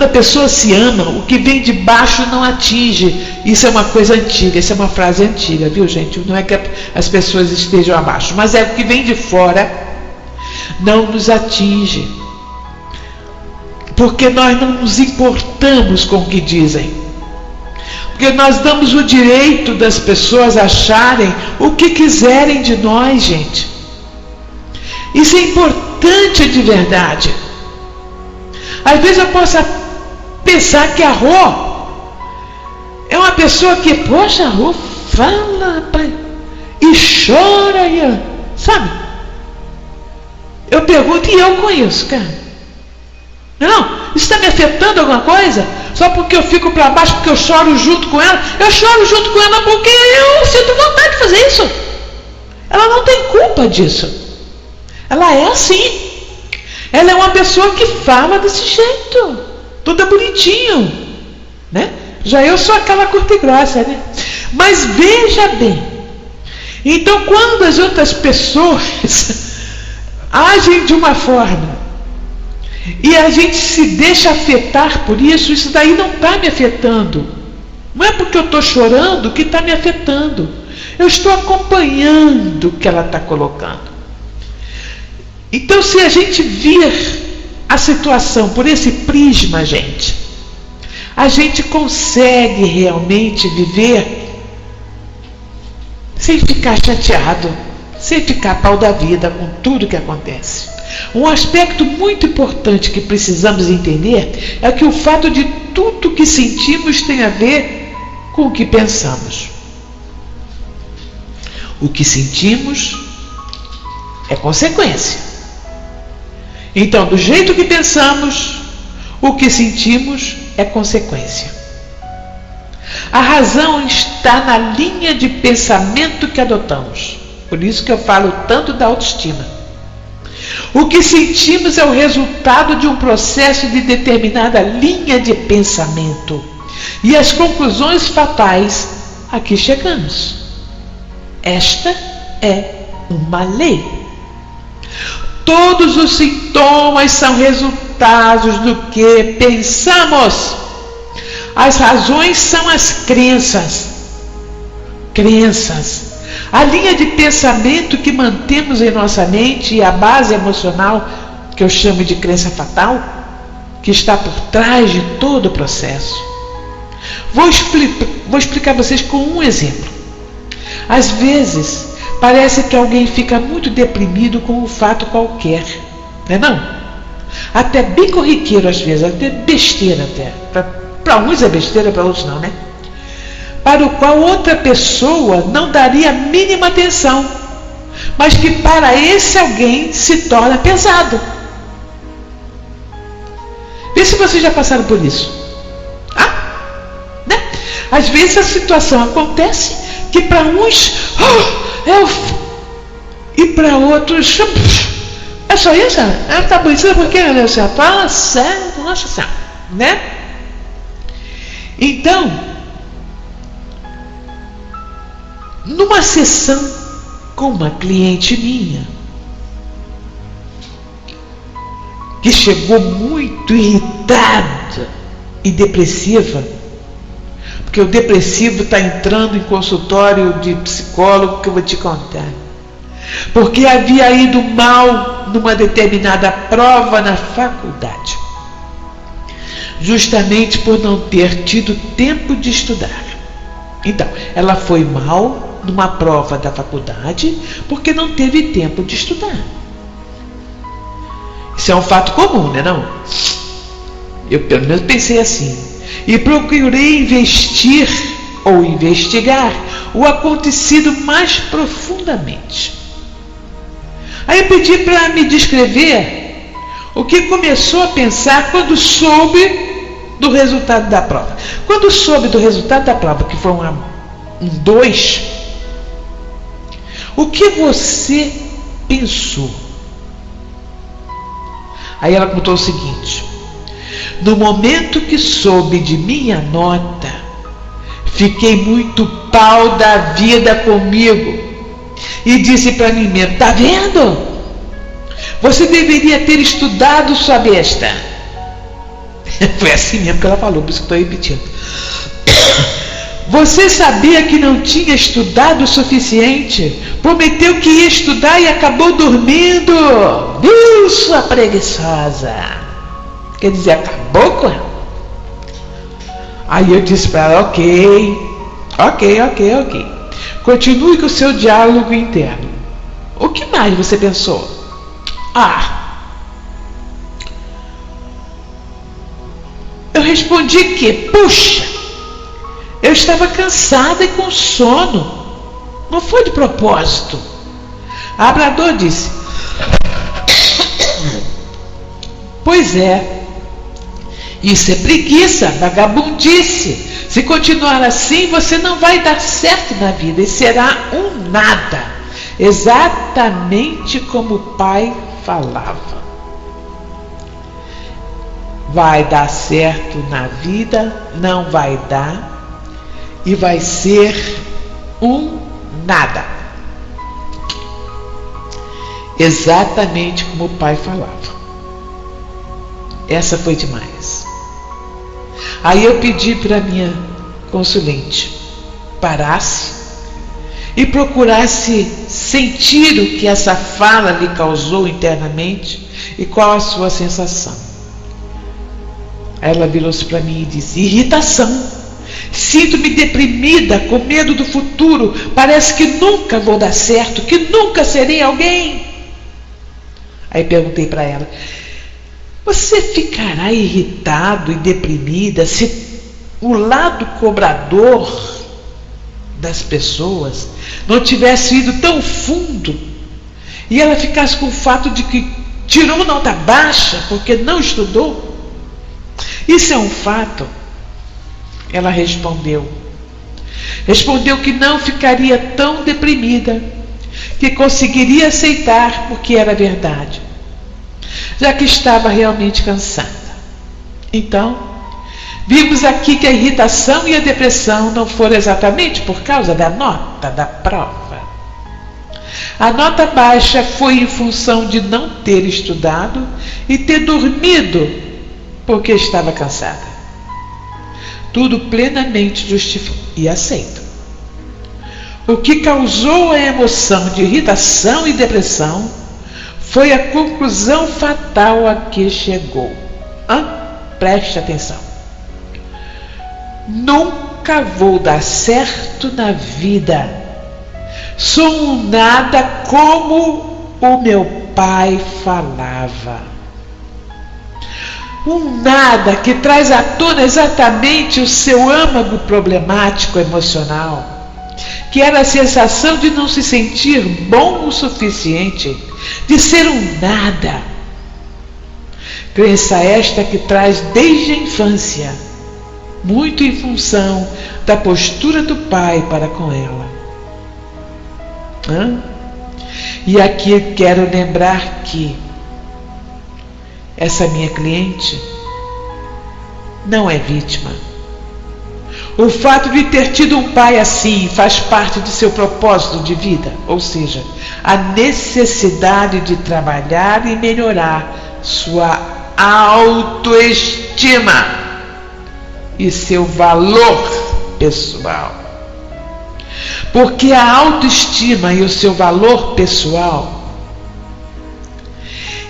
a pessoa se ama, o que vem de baixo não atinge. Isso é uma coisa antiga, isso é uma frase antiga, viu, gente? Não é que as pessoas estejam abaixo, mas é o que vem de fora não nos atinge, porque nós não nos importamos com o que dizem, porque nós damos o direito das pessoas acharem o que quiserem de nós, gente. Isso é importante de verdade. Às vezes eu posso pensar que a Rô é uma pessoa que, poxa, a Rô fala, rapaz, e chora, sabe? Eu pergunto, e eu conheço, cara? Não, isso está me afetando alguma coisa? Só porque eu fico para baixo, porque eu choro junto com ela? Eu choro junto com ela porque eu sinto vontade de fazer isso. Ela não tem culpa disso. Ela é assim. Ela é uma pessoa que fala desse jeito, toda bonitinho, né? Já eu sou aquela curta e grossa, né? Mas veja bem, então quando as outras pessoas agem de uma forma e a gente se deixa afetar por isso, isso daí não está me afetando. Não é porque eu estou chorando que está me afetando. Eu estou acompanhando o que ela está colocando. Então, se a gente vir a situação por esse prisma, a gente consegue realmente viver sem ficar chateado, sem ficar pau da vida com tudo que acontece. Um aspecto muito importante que precisamos entender é que o fato de tudo que sentimos tem a ver com o que pensamos. O que sentimos é consequência. Então, do jeito que pensamos, o que sentimos é consequência. A razão está na linha de pensamento que adotamos. Por isso que eu falo tanto da autoestima. O que sentimos é o resultado de um processo de determinada linha de pensamento. E as conclusões fatais a que chegamos. Esta é uma lei. Todos os sintomas são resultados do que pensamos. As razões são as crenças. A linha de pensamento que mantemos em nossa mente e a base emocional, que eu chamo de crença fatal, que está por trás de todo o processo. Vou explicar a vocês com um exemplo. Às vezes, parece que alguém fica muito deprimido com um fato qualquer, não é não? Até bem corriqueiro às vezes, até besteira até. Para uns é besteira, para outros não, né? Para o qual outra pessoa não daria a mínima atenção, mas que para esse alguém se torna pesado. Vê se vocês já passaram por isso. Né? Às vezes a situação acontece que para uns e para outros é só isso? Tá bonito porque meu céu, fala sério, nossa senhora, né? Então, numa sessão com uma cliente minha que chegou muito irritada e depressiva, porque o depressivo está entrando em consultório de psicólogo, que eu vou te contar, porque havia ido mal numa determinada prova na faculdade, justamente por não ter tido tempo de estudar. Então, ela foi mal numa prova da faculdade porque não teve tempo de estudar. Isso é um fato comum, né não? Eu pelo menos pensei assim. E procurei investigar o acontecido mais profundamente. Aí eu pedi para me descrever o que começou a pensar quando soube do resultado da prova. Quando soube do resultado da prova, que foi um 2, o que você pensou? Aí ela contou o seguinte: no momento que soube de minha nota, Fiquei muito pau da vida comigo e disse para mim mesmo: tá vendo? Você deveria ter estudado, sua besta. Foi assim mesmo que ela falou, por isso que estou repetindo. Você sabia que não tinha estudado o suficiente? Prometeu que ia estudar e acabou dormindo. Viu, sua preguiçosa? Quer dizer, acabou com ela. Aí eu disse para ela: ok. Continue com o seu diálogo interno. O que mais você pensou? Eu respondi que, puxa, eu estava cansada e com sono. Não foi de propósito. A Hablador disse: pois é. Isso é preguiça, vagabundice. Se continuar assim, você não vai dar certo na vida e será um nada. Exatamente como o pai falava. Vai dar certo na vida, não vai dar, e vai ser um nada. Exatamente como o pai falava. Essa foi demais. Aí eu pedi para minha consulente parasse e procurasse sentir o que essa fala lhe causou internamente e qual a sua sensação. Ela virou-se para mim e disse: irritação. Sinto-me deprimida, com medo do futuro. Parece que nunca vou dar certo, que nunca serei alguém. Aí perguntei para ela: você ficará irritado e deprimida se o lado cobrador das pessoas não tivesse ido tão fundo e ela ficasse com o fato de que tirou nota baixa porque não estudou? Isso é um fato. Ela respondeu que não ficaria tão deprimida, que conseguiria aceitar porque era verdade, já que estava realmente cansada. Então, vimos aqui que a irritação e a depressão não foram exatamente por causa da nota da prova. A nota baixa foi em função de não ter estudado e ter dormido porque estava cansada. Tudo plenamente justificado e aceito. O que causou a emoção de irritação e depressão foi a conclusão fatal a que chegou. Preste atenção. Nunca vou dar certo na vida. Sou um nada como o meu pai falava. Um nada que traz à tona exatamente o seu âmago problemático emocional, que era a sensação de não se sentir bom o suficiente, de ser um nada. Crença esta que traz desde a infância, muito em função da postura do pai para com ela. E aqui quero lembrar que essa minha cliente não é vítima. O fato de ter tido um pai assim faz parte de seu propósito de vida, ou seja, a necessidade de trabalhar e melhorar sua autoestima e seu valor pessoal. Porque a autoestima e o seu valor pessoal,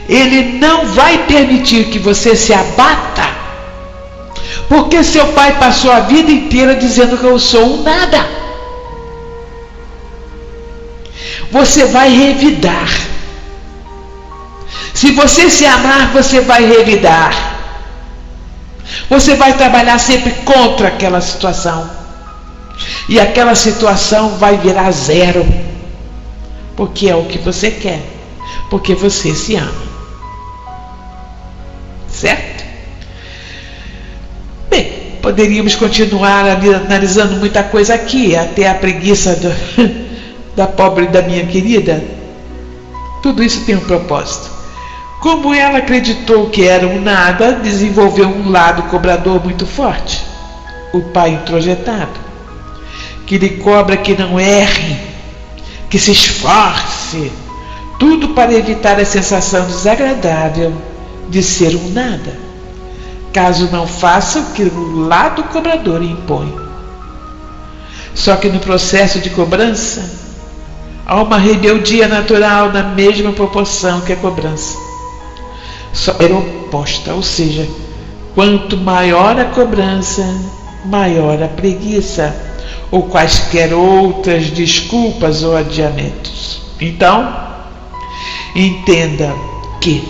ele não vai permitir que você se abata, porque seu pai passou a vida inteira dizendo que eu sou um nada. Você vai revidar. Se você se amar, você vai revidar. Você vai trabalhar sempre contra aquela situação. E aquela situação vai virar zero. Porque é o que você quer. Porque você se ama. Certo? Bem, poderíamos continuar analisando muita coisa aqui, até a preguiça da pobre da minha querida. Tudo isso tem um propósito. Como ela acreditou que era um nada, desenvolveu um lado cobrador muito forte. O pai introjetado. que lhe cobra que não erre, que se esforce, tudo para evitar a sensação desagradável de ser um nada, caso não faça o que o lado cobrador impõe. Só que no processo de cobrança, há uma rebeldia natural na mesma proporção que a cobrança. Só é oposta, ou seja, quanto maior a cobrança, maior a preguiça, ou quaisquer outras desculpas ou adiamentos. Então, entenda que,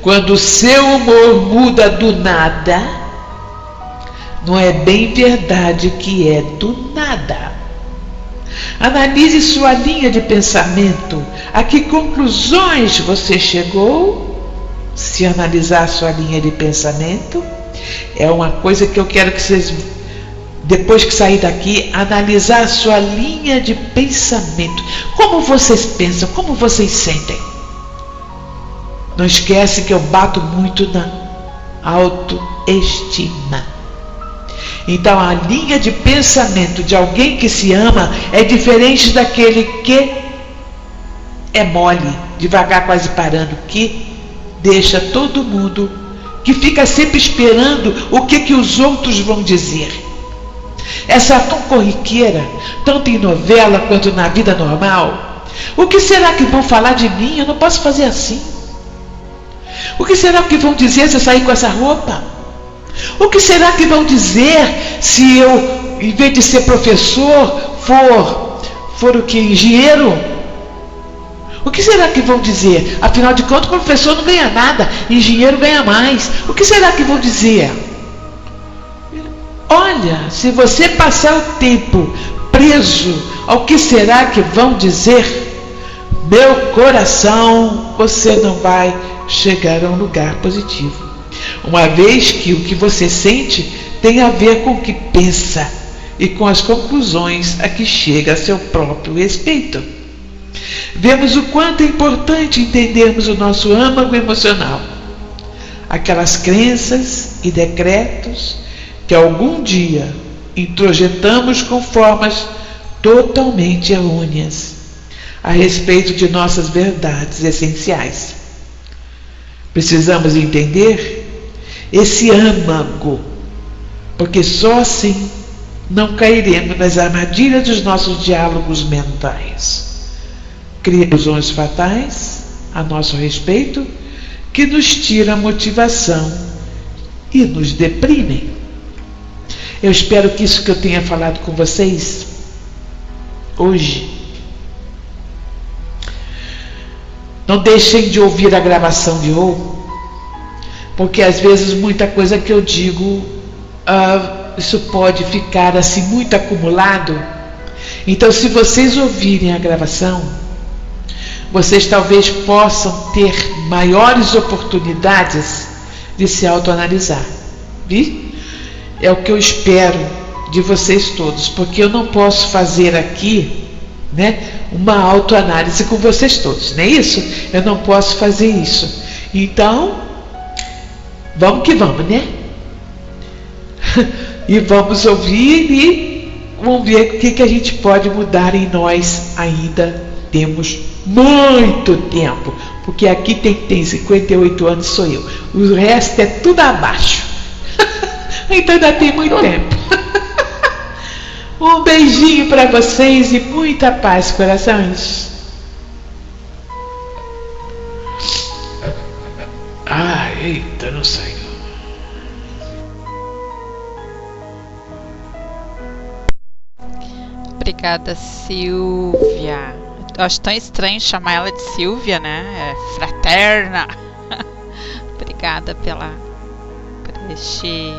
quando o seu humor muda do nada, não é bem verdade que é do nada. Analise sua linha de pensamento. A que conclusões você chegou? Se analisar sua linha de pensamento, é uma coisa que eu quero que vocês, depois que sair daqui, analisar a sua linha de pensamento. Como vocês pensam, como vocês sentem. Não esquece que eu bato muito na autoestima. Então a linha de pensamento de alguém que se ama é diferente daquele que é mole, devagar quase parando, que deixa todo mundo, que fica sempre esperando o que os outros vão dizer. Essa tão corriqueira, tanto em novela quanto na vida normal. O que será que vão falar de mim? Eu não posso fazer assim. O que será que vão dizer se eu sair com essa roupa? O que será que vão dizer se eu, em vez de ser professor, for o que? Engenheiro? O que será que vão dizer? Afinal de contas, o professor não ganha nada, engenheiro ganha mais. O que será que vão dizer? Olha, se você passar o tempo preso ao que será que vão dizer, meu coração, você não vai chegar a um lugar positivo. Uma vez que o que você sente tem a ver com o que pensa e com as conclusões a que chega a seu próprio respeito. Vemos o quanto é importante entendermos o nosso âmago emocional, aquelas crenças e decretos que algum dia introjetamos com formas totalmente errôneas a respeito de nossas verdades essenciais. Precisamos entender esse âmago, porque só assim não cairemos nas armadilhas dos nossos diálogos mentais. Criamos ilusões fatais a nosso respeito que nos tiram a motivação e nos deprimem. Eu espero que isso que eu tenha falado com vocês hoje, não deixem de ouvir a gravação de hoje, porque às vezes muita coisa que eu digo, isso pode ficar assim muito acumulado. Então, se vocês ouvirem a gravação, vocês talvez possam ter maiores oportunidades de se autoanalisar. Viu? É o que eu espero de vocês todos, porque eu não posso fazer aqui, uma autoanálise com vocês todos, não é isso? Eu não posso fazer isso. Então, vamos que vamos, né? E vamos ouvir e vamos ver o que a gente pode mudar em nós. Ainda temos muito tempo, porque aqui tem 58 anos, sou eu. O resto é tudo abaixo. Então ainda tem muito tempo. Um beijinho para vocês e muita paz, corações. Eita, não saiu. Obrigada, Silvia. Eu acho tão estranho chamar ela de Silvia, né? É fraterna. Obrigada por este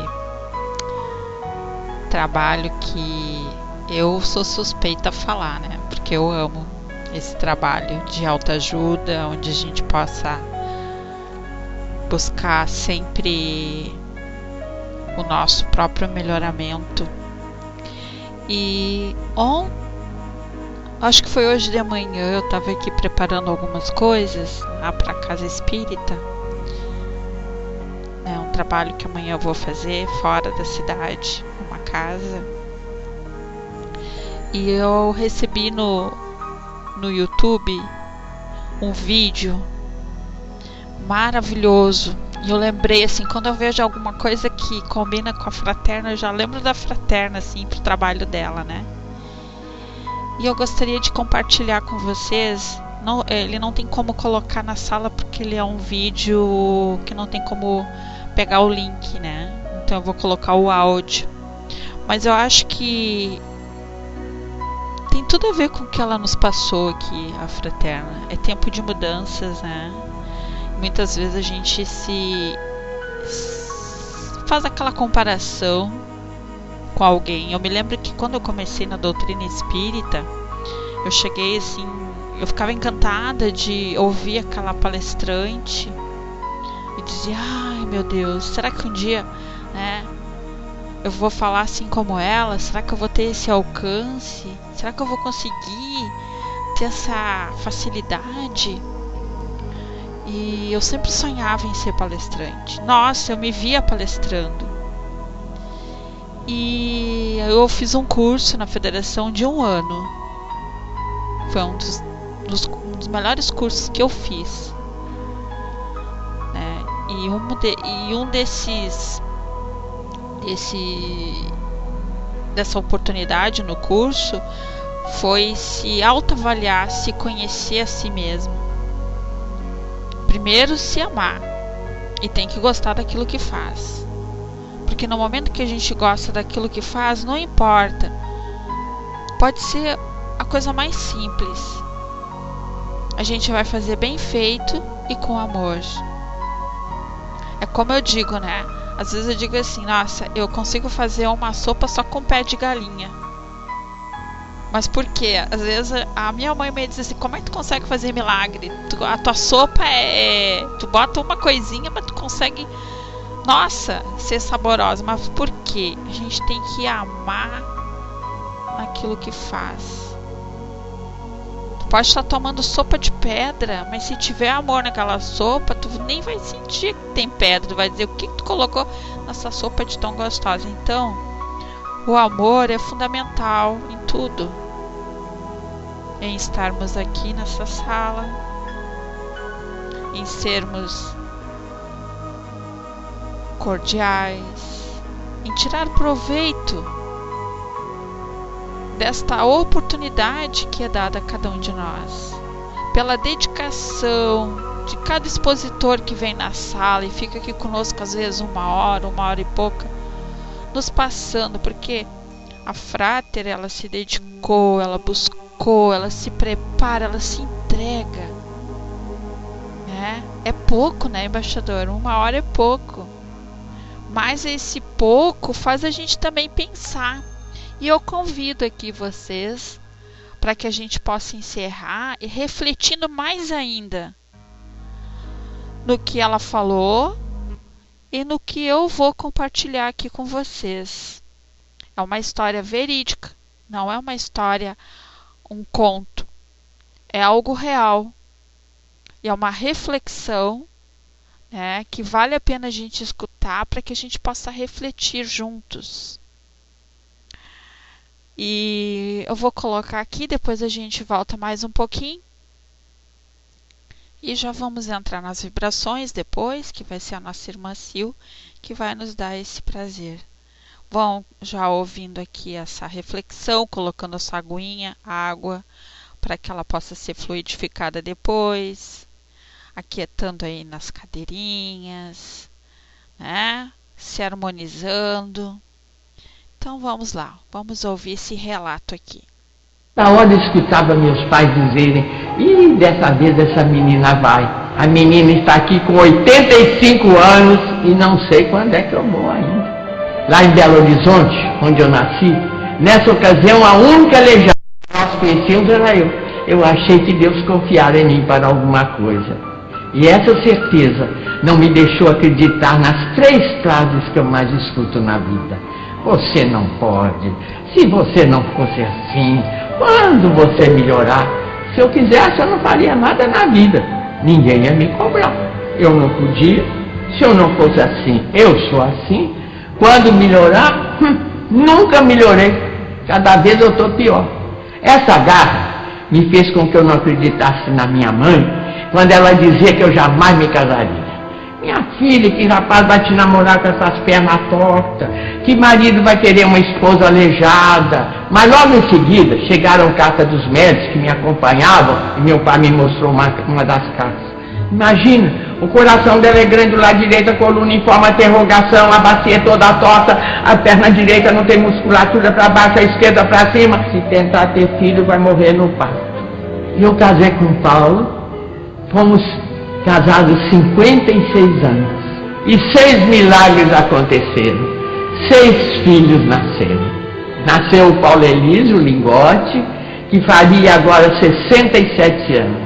trabalho que eu sou suspeita a falar, né? Porque eu amo esse trabalho de autoajuda, onde a gente possa buscar sempre o nosso próprio melhoramento. E acho que foi hoje de manhã, eu estava aqui preparando algumas coisas lá para a Casa Espírita. É um trabalho que amanhã eu vou fazer fora da cidade, uma casa. E eu recebi no YouTube um vídeo maravilhoso. E eu lembrei, assim, quando eu vejo alguma coisa que combina com a Fraterna, eu já lembro da Fraterna, assim, pro trabalho dela, né? E eu gostaria de compartilhar com vocês. Ele não tem como colocar na sala porque ele é um vídeo que não tem como pegar o link, né? Então eu vou colocar o áudio. Mas eu acho que tem tudo a ver com o que ela nos passou aqui, a Fraterna. É tempo de mudanças, né? Muitas vezes a gente faz aquela comparação com alguém. Eu me lembro que quando eu comecei na doutrina espírita, eu cheguei assim, eu ficava encantada de ouvir aquela palestrante e dizia: ai meu Deus, será que um dia, né, eu vou falar assim como ela? Será que eu vou ter esse alcance? Será que eu vou conseguir ter essa facilidade? E eu sempre sonhava em ser palestrante. Nossa, eu me via palestrando. E eu fiz um curso na federação de 1 ano. Foi um dos melhores cursos que eu fiz. Dessa oportunidade no curso foi se autoavaliar, se conhecer a si mesmo. Primeiro, se amar. E tem que gostar daquilo que faz. Porque no momento que a gente gosta daquilo que faz, não importa. Pode ser a coisa mais simples. A gente vai fazer bem feito e com amor. É como eu digo, né? Às vezes eu digo assim: nossa, eu consigo fazer uma sopa só com pé de galinha. Mas por quê? Às vezes a minha mãe me diz assim: como é que tu consegue fazer milagre? A tua sopa tu bota uma coisinha, mas tu consegue, nossa, ser saborosa. Mas por quê? A gente tem que amar naquilo que faz. Tu pode estar tomando sopa de pedra, mas se tiver amor naquela sopa, tu nem vai sentir que tem pedra. Tu vai dizer: o que tu colocou nessa sopa de tão gostosa? Então, o amor é fundamental em tudo. Em estarmos aqui nessa sala, em sermos cordiais, em tirar proveito desta oportunidade que é dada a cada um de nós, pela dedicação de cada expositor que vem na sala e fica aqui conosco às vezes 1 hora e pouca, nos passando, porque a Frater, ela se dedicou, ela buscou, ela se prepara, ela se entrega, né? É pouco, né, embaixador? 1 hora é pouco, mas esse pouco faz a gente também pensar. E eu convido aqui vocês para que a gente possa encerrar e refletindo mais ainda no que ela falou e no que eu vou compartilhar aqui com vocês. É uma história verídica, não é uma história, um conto. É algo real. E é uma reflexão, né, que vale a pena a gente escutar para que a gente possa refletir juntos. E eu vou colocar aqui, depois a gente volta mais um pouquinho. E já vamos entrar nas vibrações depois, que vai ser a nossa irmã Sil, que vai nos dar esse prazer. Vão já ouvindo aqui essa reflexão, colocando a sua aguinha, água, para que ela possa ser fluidificada depois. Aquietando aí nas cadeirinhas, né? Se harmonizando. Então vamos lá, vamos ouvir esse relato aqui. Na hora eu escutava meus pais dizerem: ih, dessa vez essa menina vai. A menina está aqui com 85 anos e não sei quando é que eu vou ainda. Lá em Belo Horizonte, onde eu nasci, nessa ocasião a única aleijada que nós conhecíamos era eu. Eu achei que Deus confiara em mim para alguma coisa. E essa certeza não me deixou acreditar nas 3 frases que eu mais escuto na vida. Você não pode. Se você não fosse assim, quando você melhorar? Se eu quisesse, eu não faria nada na vida. Ninguém ia me cobrar. Eu não podia. Se eu não fosse assim, eu sou assim. Quando melhorar, nunca melhorei. Cada vez eu estou pior. Essa garra me fez com que eu não acreditasse na minha mãe, quando ela dizia que eu jamais me casaria. Minha filha, que rapaz vai te namorar com essas pernas tortas? Que marido vai querer uma esposa aleijada? Mas logo em seguida chegaram cartas dos médicos que me acompanhavam e meu pai me mostrou uma das cartas. Imagina, o coração dela é grande do lado direito, a coluna em forma de interrogação, a bacia toda torta, a perna direita não tem musculatura para baixo, a esquerda para cima. Se tentar ter filho, vai morrer no parto. E eu casei com o Paulo, fomos casados 56 anos. E 6 milagres aconteceram. 6 filhos nasceram. Nasceu o Paulo Elísio Lingote, que faria agora 67 anos.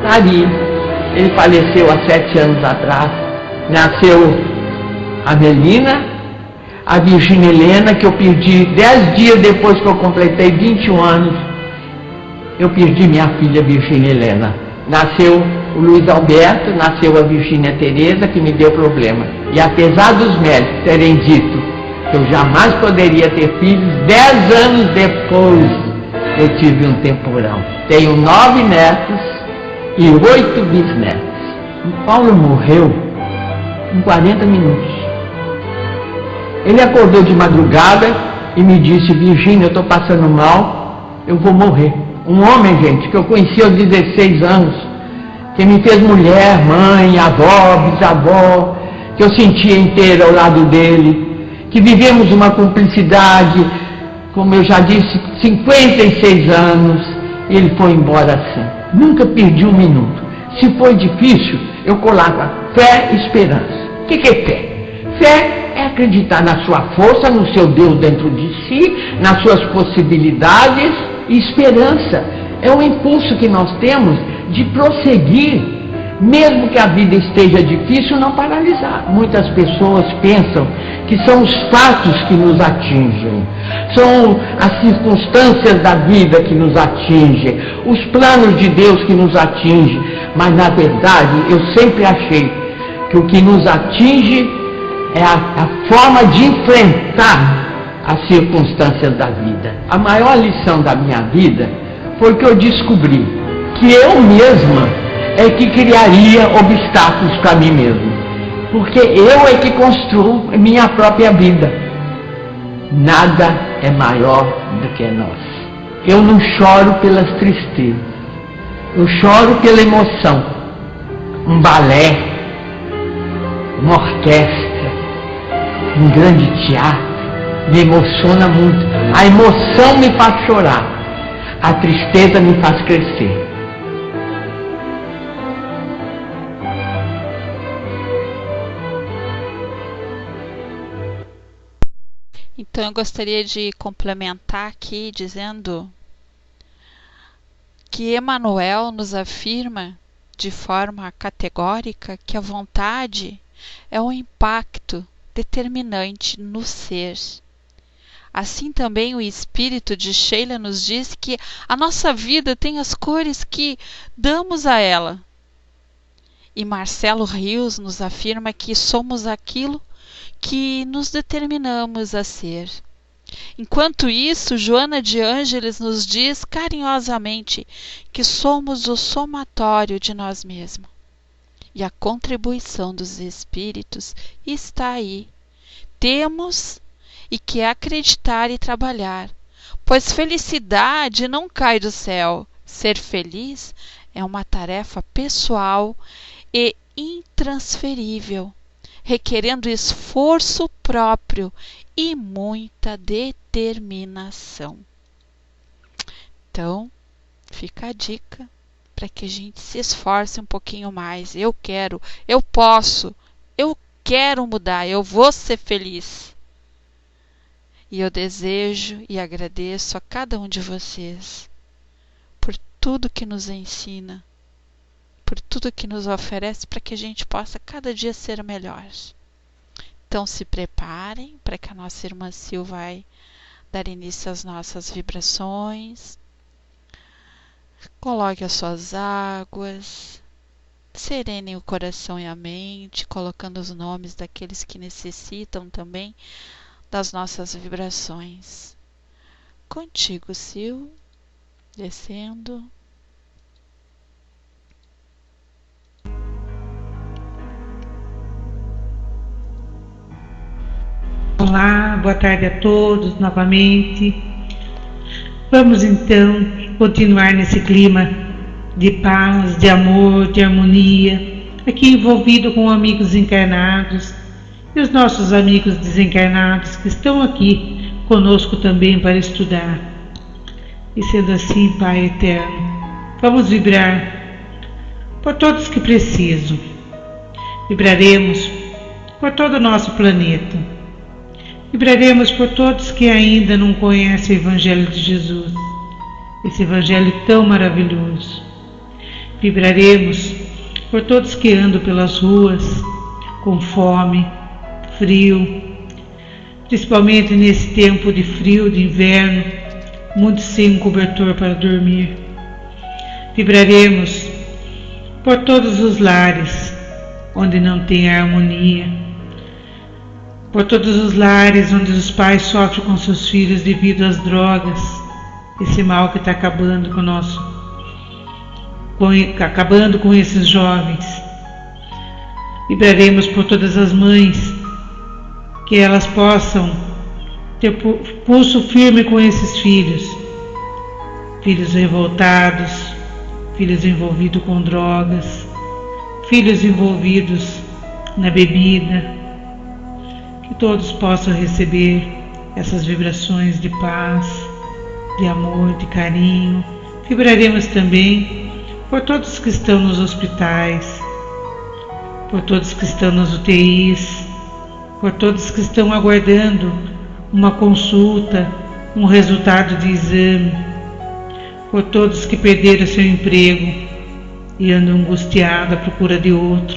Faria. Ele faleceu há 7 anos atrás. Nasceu a Melina, a Virgínia Helena, que eu perdi 10 dias depois que eu completei 21 anos. Eu perdi minha filha Virgínia Helena. Nasceu o Luiz Alberto, nasceu a Virgínia Tereza, que me deu problema. E apesar dos médicos terem dito que eu jamais poderia ter filhos, 10 anos depois eu tive um temporão. Tenho 9 netos e 8 bisnetos. O Paulo morreu em 40 minutos. Ele acordou de madrugada e me disse: Virgínia, eu estou passando mal, eu vou morrer. Um homem, gente, que eu conheci aos 16 anos, que me fez mulher, mãe, avó, bisavó, que eu sentia inteira ao lado dele, que vivemos uma cumplicidade, como eu já disse, 56 anos, e ele foi embora assim. Nunca perdi um minuto. Se foi difícil, eu colava fé e esperança. O que é fé? Fé é acreditar na sua força, no seu Deus dentro de si, nas suas possibilidades. E esperança é o impulso que nós temos de prosseguir, mesmo que a vida esteja difícil, não paralisar. Muitas pessoas pensam que são os fatos que nos atingem, são as circunstâncias da vida que nos atingem, os planos de Deus que nos atingem, mas na verdade eu sempre achei que o que nos atinge é a forma de enfrentar as circunstâncias da vida. A maior lição da minha vida foi que eu descobri que eu mesma é que criaria obstáculos para mim mesmo, porque eu é que construo minha própria vida. Nada é maior do que nós. Eu não choro pelas tristezas, eu choro pela emoção. Um balé, uma orquestra, um grande teatro me emociona muito. A emoção me faz chorar, a tristeza me faz crescer. Então eu gostaria de complementar aqui dizendo que Emmanuel nos afirma de forma categórica que a vontade é um impacto determinante no ser. Assim também o espírito de Sheila nos diz que a nossa vida tem as cores que damos a ela. E Marcelo Rios nos afirma que somos aquilo que nos determinamos a ser. Enquanto isso, Joana de Ângeles nos diz carinhosamente que somos o somatório de nós mesmos. E a contribuição dos espíritos está aí. Temos e que acreditar e trabalhar, pois felicidade não cai do céu. Ser feliz é uma tarefa pessoal e intransferível, requerendo esforço próprio e muita determinação. Então, fica a dica para que a gente se esforce um pouquinho mais. Eu quero, eu posso, eu quero mudar, eu vou ser feliz. E eu desejo e agradeço a cada um de vocês por tudo que nos ensina, por tudo que nos oferece para que a gente possa cada dia ser melhor. Então se preparem para que a nossa irmã Sil vai dar início às nossas vibrações. Coloque as suas águas, serenem o coração e a mente, colocando os nomes daqueles que necessitam também das nossas vibrações. Contigo, Sil, descendo. Olá, boa tarde a todos novamente. Vamos então continuar nesse clima de paz, de amor, de harmonia, aqui envolvido com amigos encarnados e os nossos amigos desencarnados que estão aqui conosco também para estudar. E sendo assim, Pai Eterno, vamos vibrar por todos que precisam. Vibraremos por todo o nosso planeta. Vibraremos por todos que ainda não conhecem o Evangelho de Jesus, esse Evangelho tão maravilhoso. Vibraremos por todos que andam pelas ruas com fome, frio, principalmente nesse tempo de frio, de inverno, muitos sem um cobertor para dormir. Vibraremos por todos os lares onde não tem harmonia, por todos os lares onde os pais sofrem com seus filhos devido às drogas, esse mal que está acabando com esses jovens. Vibraremos por todas as mães, que elas possam ter pulso firme com esses filhos revoltados, filhos envolvidos com drogas, filhos envolvidos na bebida, que todos possam receber essas vibrações de paz, de amor, de carinho. Vibraremos também por todos que estão nos hospitais, por todos que estão nas UTIs, por todos que estão aguardando uma consulta, um resultado de exame, por todos que perderam seu emprego e andam angustiados à procura de outro,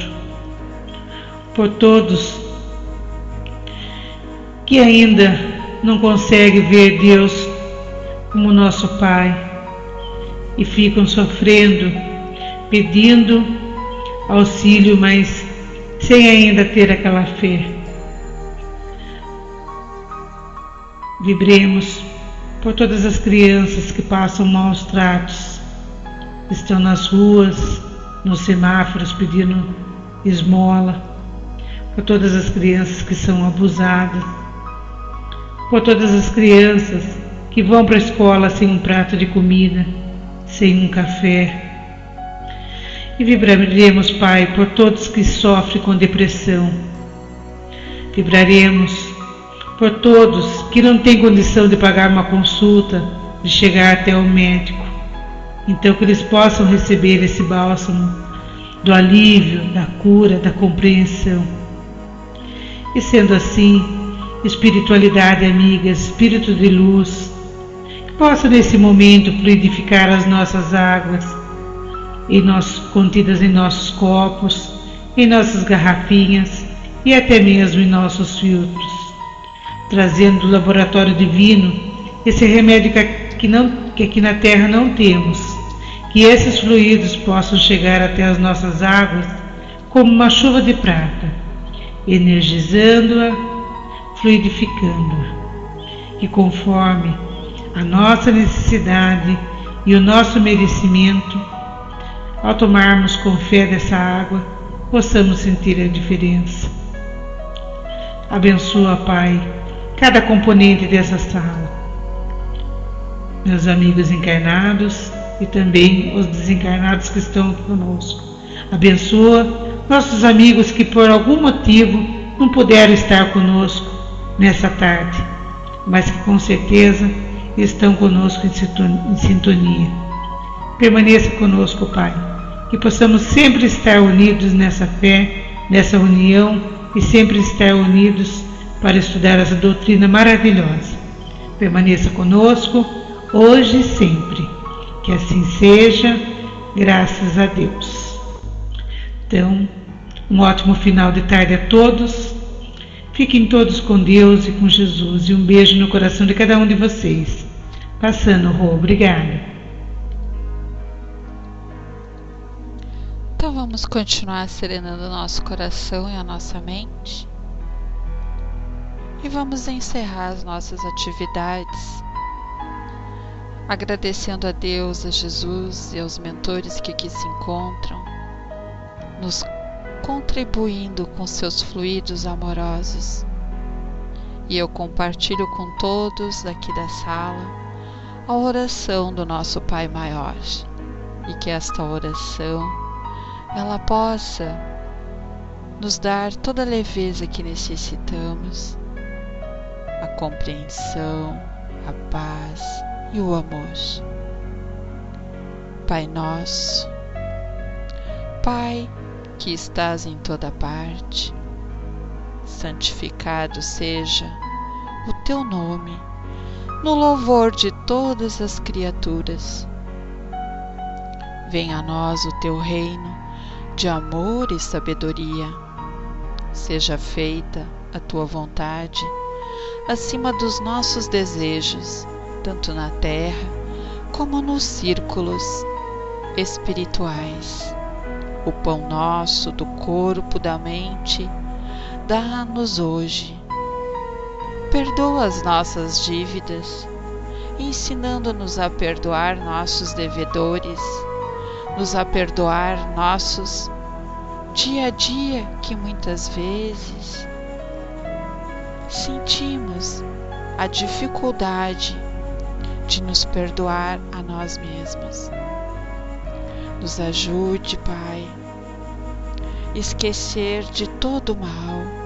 por todos que ainda não conseguem ver Deus como nosso Pai e ficam sofrendo, pedindo auxílio, mas sem ainda ter aquela fé. Vibremos por todas as crianças que passam maus tratos, estão nas ruas, nos semáforos pedindo esmola, por todas as crianças que são abusadas, por todas as crianças que vão para a escola sem um prato de comida, sem um café. E vibraremos, Pai, por todos que sofrem com depressão. Vibraremos por todos que não têm condição de pagar uma consulta, de chegar até o médico. Então que eles possam receber esse bálsamo do alívio, da cura, da compreensão. E sendo assim, espiritualidade amiga, espírito de luz, que possa nesse momento fluidificar as nossas águas, contidas em nossos copos, em nossas garrafinhas e até mesmo em nossos filtros, trazendo do laboratório divino esse remédio que aqui na Terra não temos, que esses fluidos possam chegar até as nossas águas como uma chuva de prata, energizando-a, fluidificando-a, que conforme a nossa necessidade e o nosso merecimento, ao tomarmos com fé dessa água, possamos sentir a diferença. Abençoa, Pai, cada componente dessa sala, meus amigos encarnados e também os desencarnados que estão conosco. Abençoa nossos amigos que por algum motivo não puderam estar conosco nessa tarde, mas que com certeza estão conosco em sintonia. Permaneça conosco, Pai, que possamos sempre estar unidos nessa fé, nessa união e sempre estar unidos para estudar essa doutrina maravilhosa. Permaneça conosco hoje e sempre. Que assim seja, graças a Deus. Então, um ótimo final de tarde a todos. Fiquem todos com Deus e com Jesus. E um beijo no coração de cada um de vocês. Passando, Rô. Obrigada. Então vamos continuar serenando o nosso coração e a nossa mente. E vamos encerrar as nossas atividades agradecendo a Deus, a Jesus e aos mentores que aqui se encontram, nos contribuindo com seus fluidos amorosos. E eu compartilho com todos daqui da sala a oração do nosso Pai Maior, e que esta oração ela possa nos dar toda a leveza que necessitamos, a compreensão, a paz e o amor. Pai nosso, Pai que estás em toda parte, santificado seja o teu nome no louvor de todas as criaturas. Venha a nós o teu reino de amor e sabedoria. Seja feita a tua vontade acima dos nossos desejos, tanto na terra como nos círculos espirituais. O pão nosso do corpo, da mente, dá-nos hoje. Perdoa as nossas dívidas, ensinando-nos a perdoar nossos devedores, nos a perdoar nossos dia a dia que muitas vezes sentimos a dificuldade de nos perdoar a nós mesmos. Nos ajude, Pai, esquecer de todo o mal.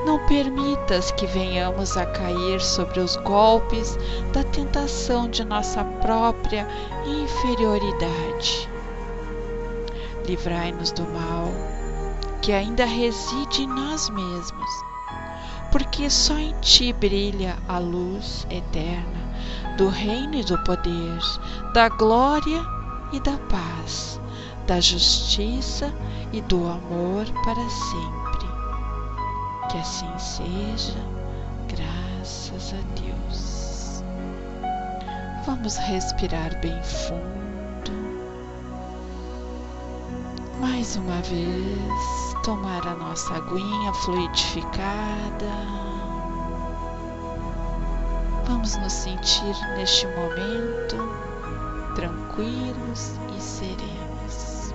Não permitas que venhamos a cair sobre os golpes da tentação de nossa própria inferioridade. Livrai-nos do mal que ainda reside em nós mesmos, porque só em Ti brilha a luz eterna do reino e do poder, da glória e da paz, da justiça e do amor para sempre. Que assim seja, graças a Deus. Vamos respirar bem fundo. Mais uma vez, tomar a nossa aguinha fluidificada. Vamos nos sentir neste momento tranquilos e serenos.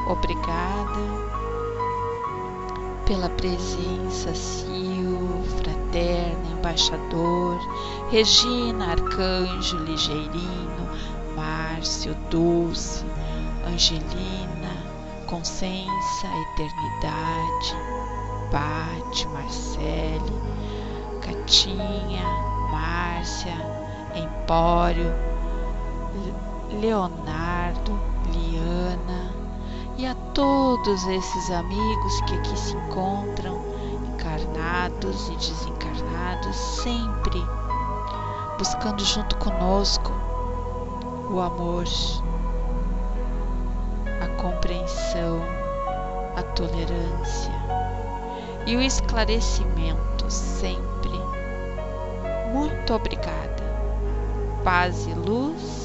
Obrigada pela presença, Sil, Fraterna, Embaixador, Regina, Arcanjo, Ligeirino, Márcio, Dulce, Angelina, Consciência, Eternidade, Pati, Marcele, Catinha, Márcia, Empório, Leonardo, Liana e a todos esses amigos que aqui se encontram, encarnados e desencarnados, sempre buscando junto conosco o amor, a compreensão, a tolerância e o esclarecimento sempre. Muito obrigada. Paz e luz.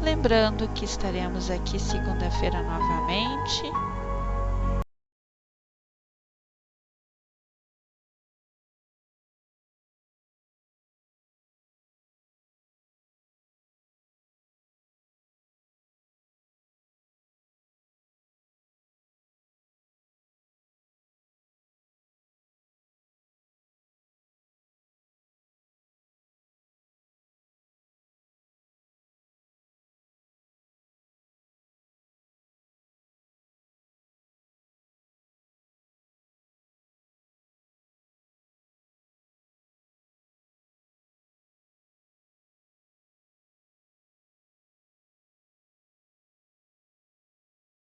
Lembrando que estaremos aqui segunda-feira novamente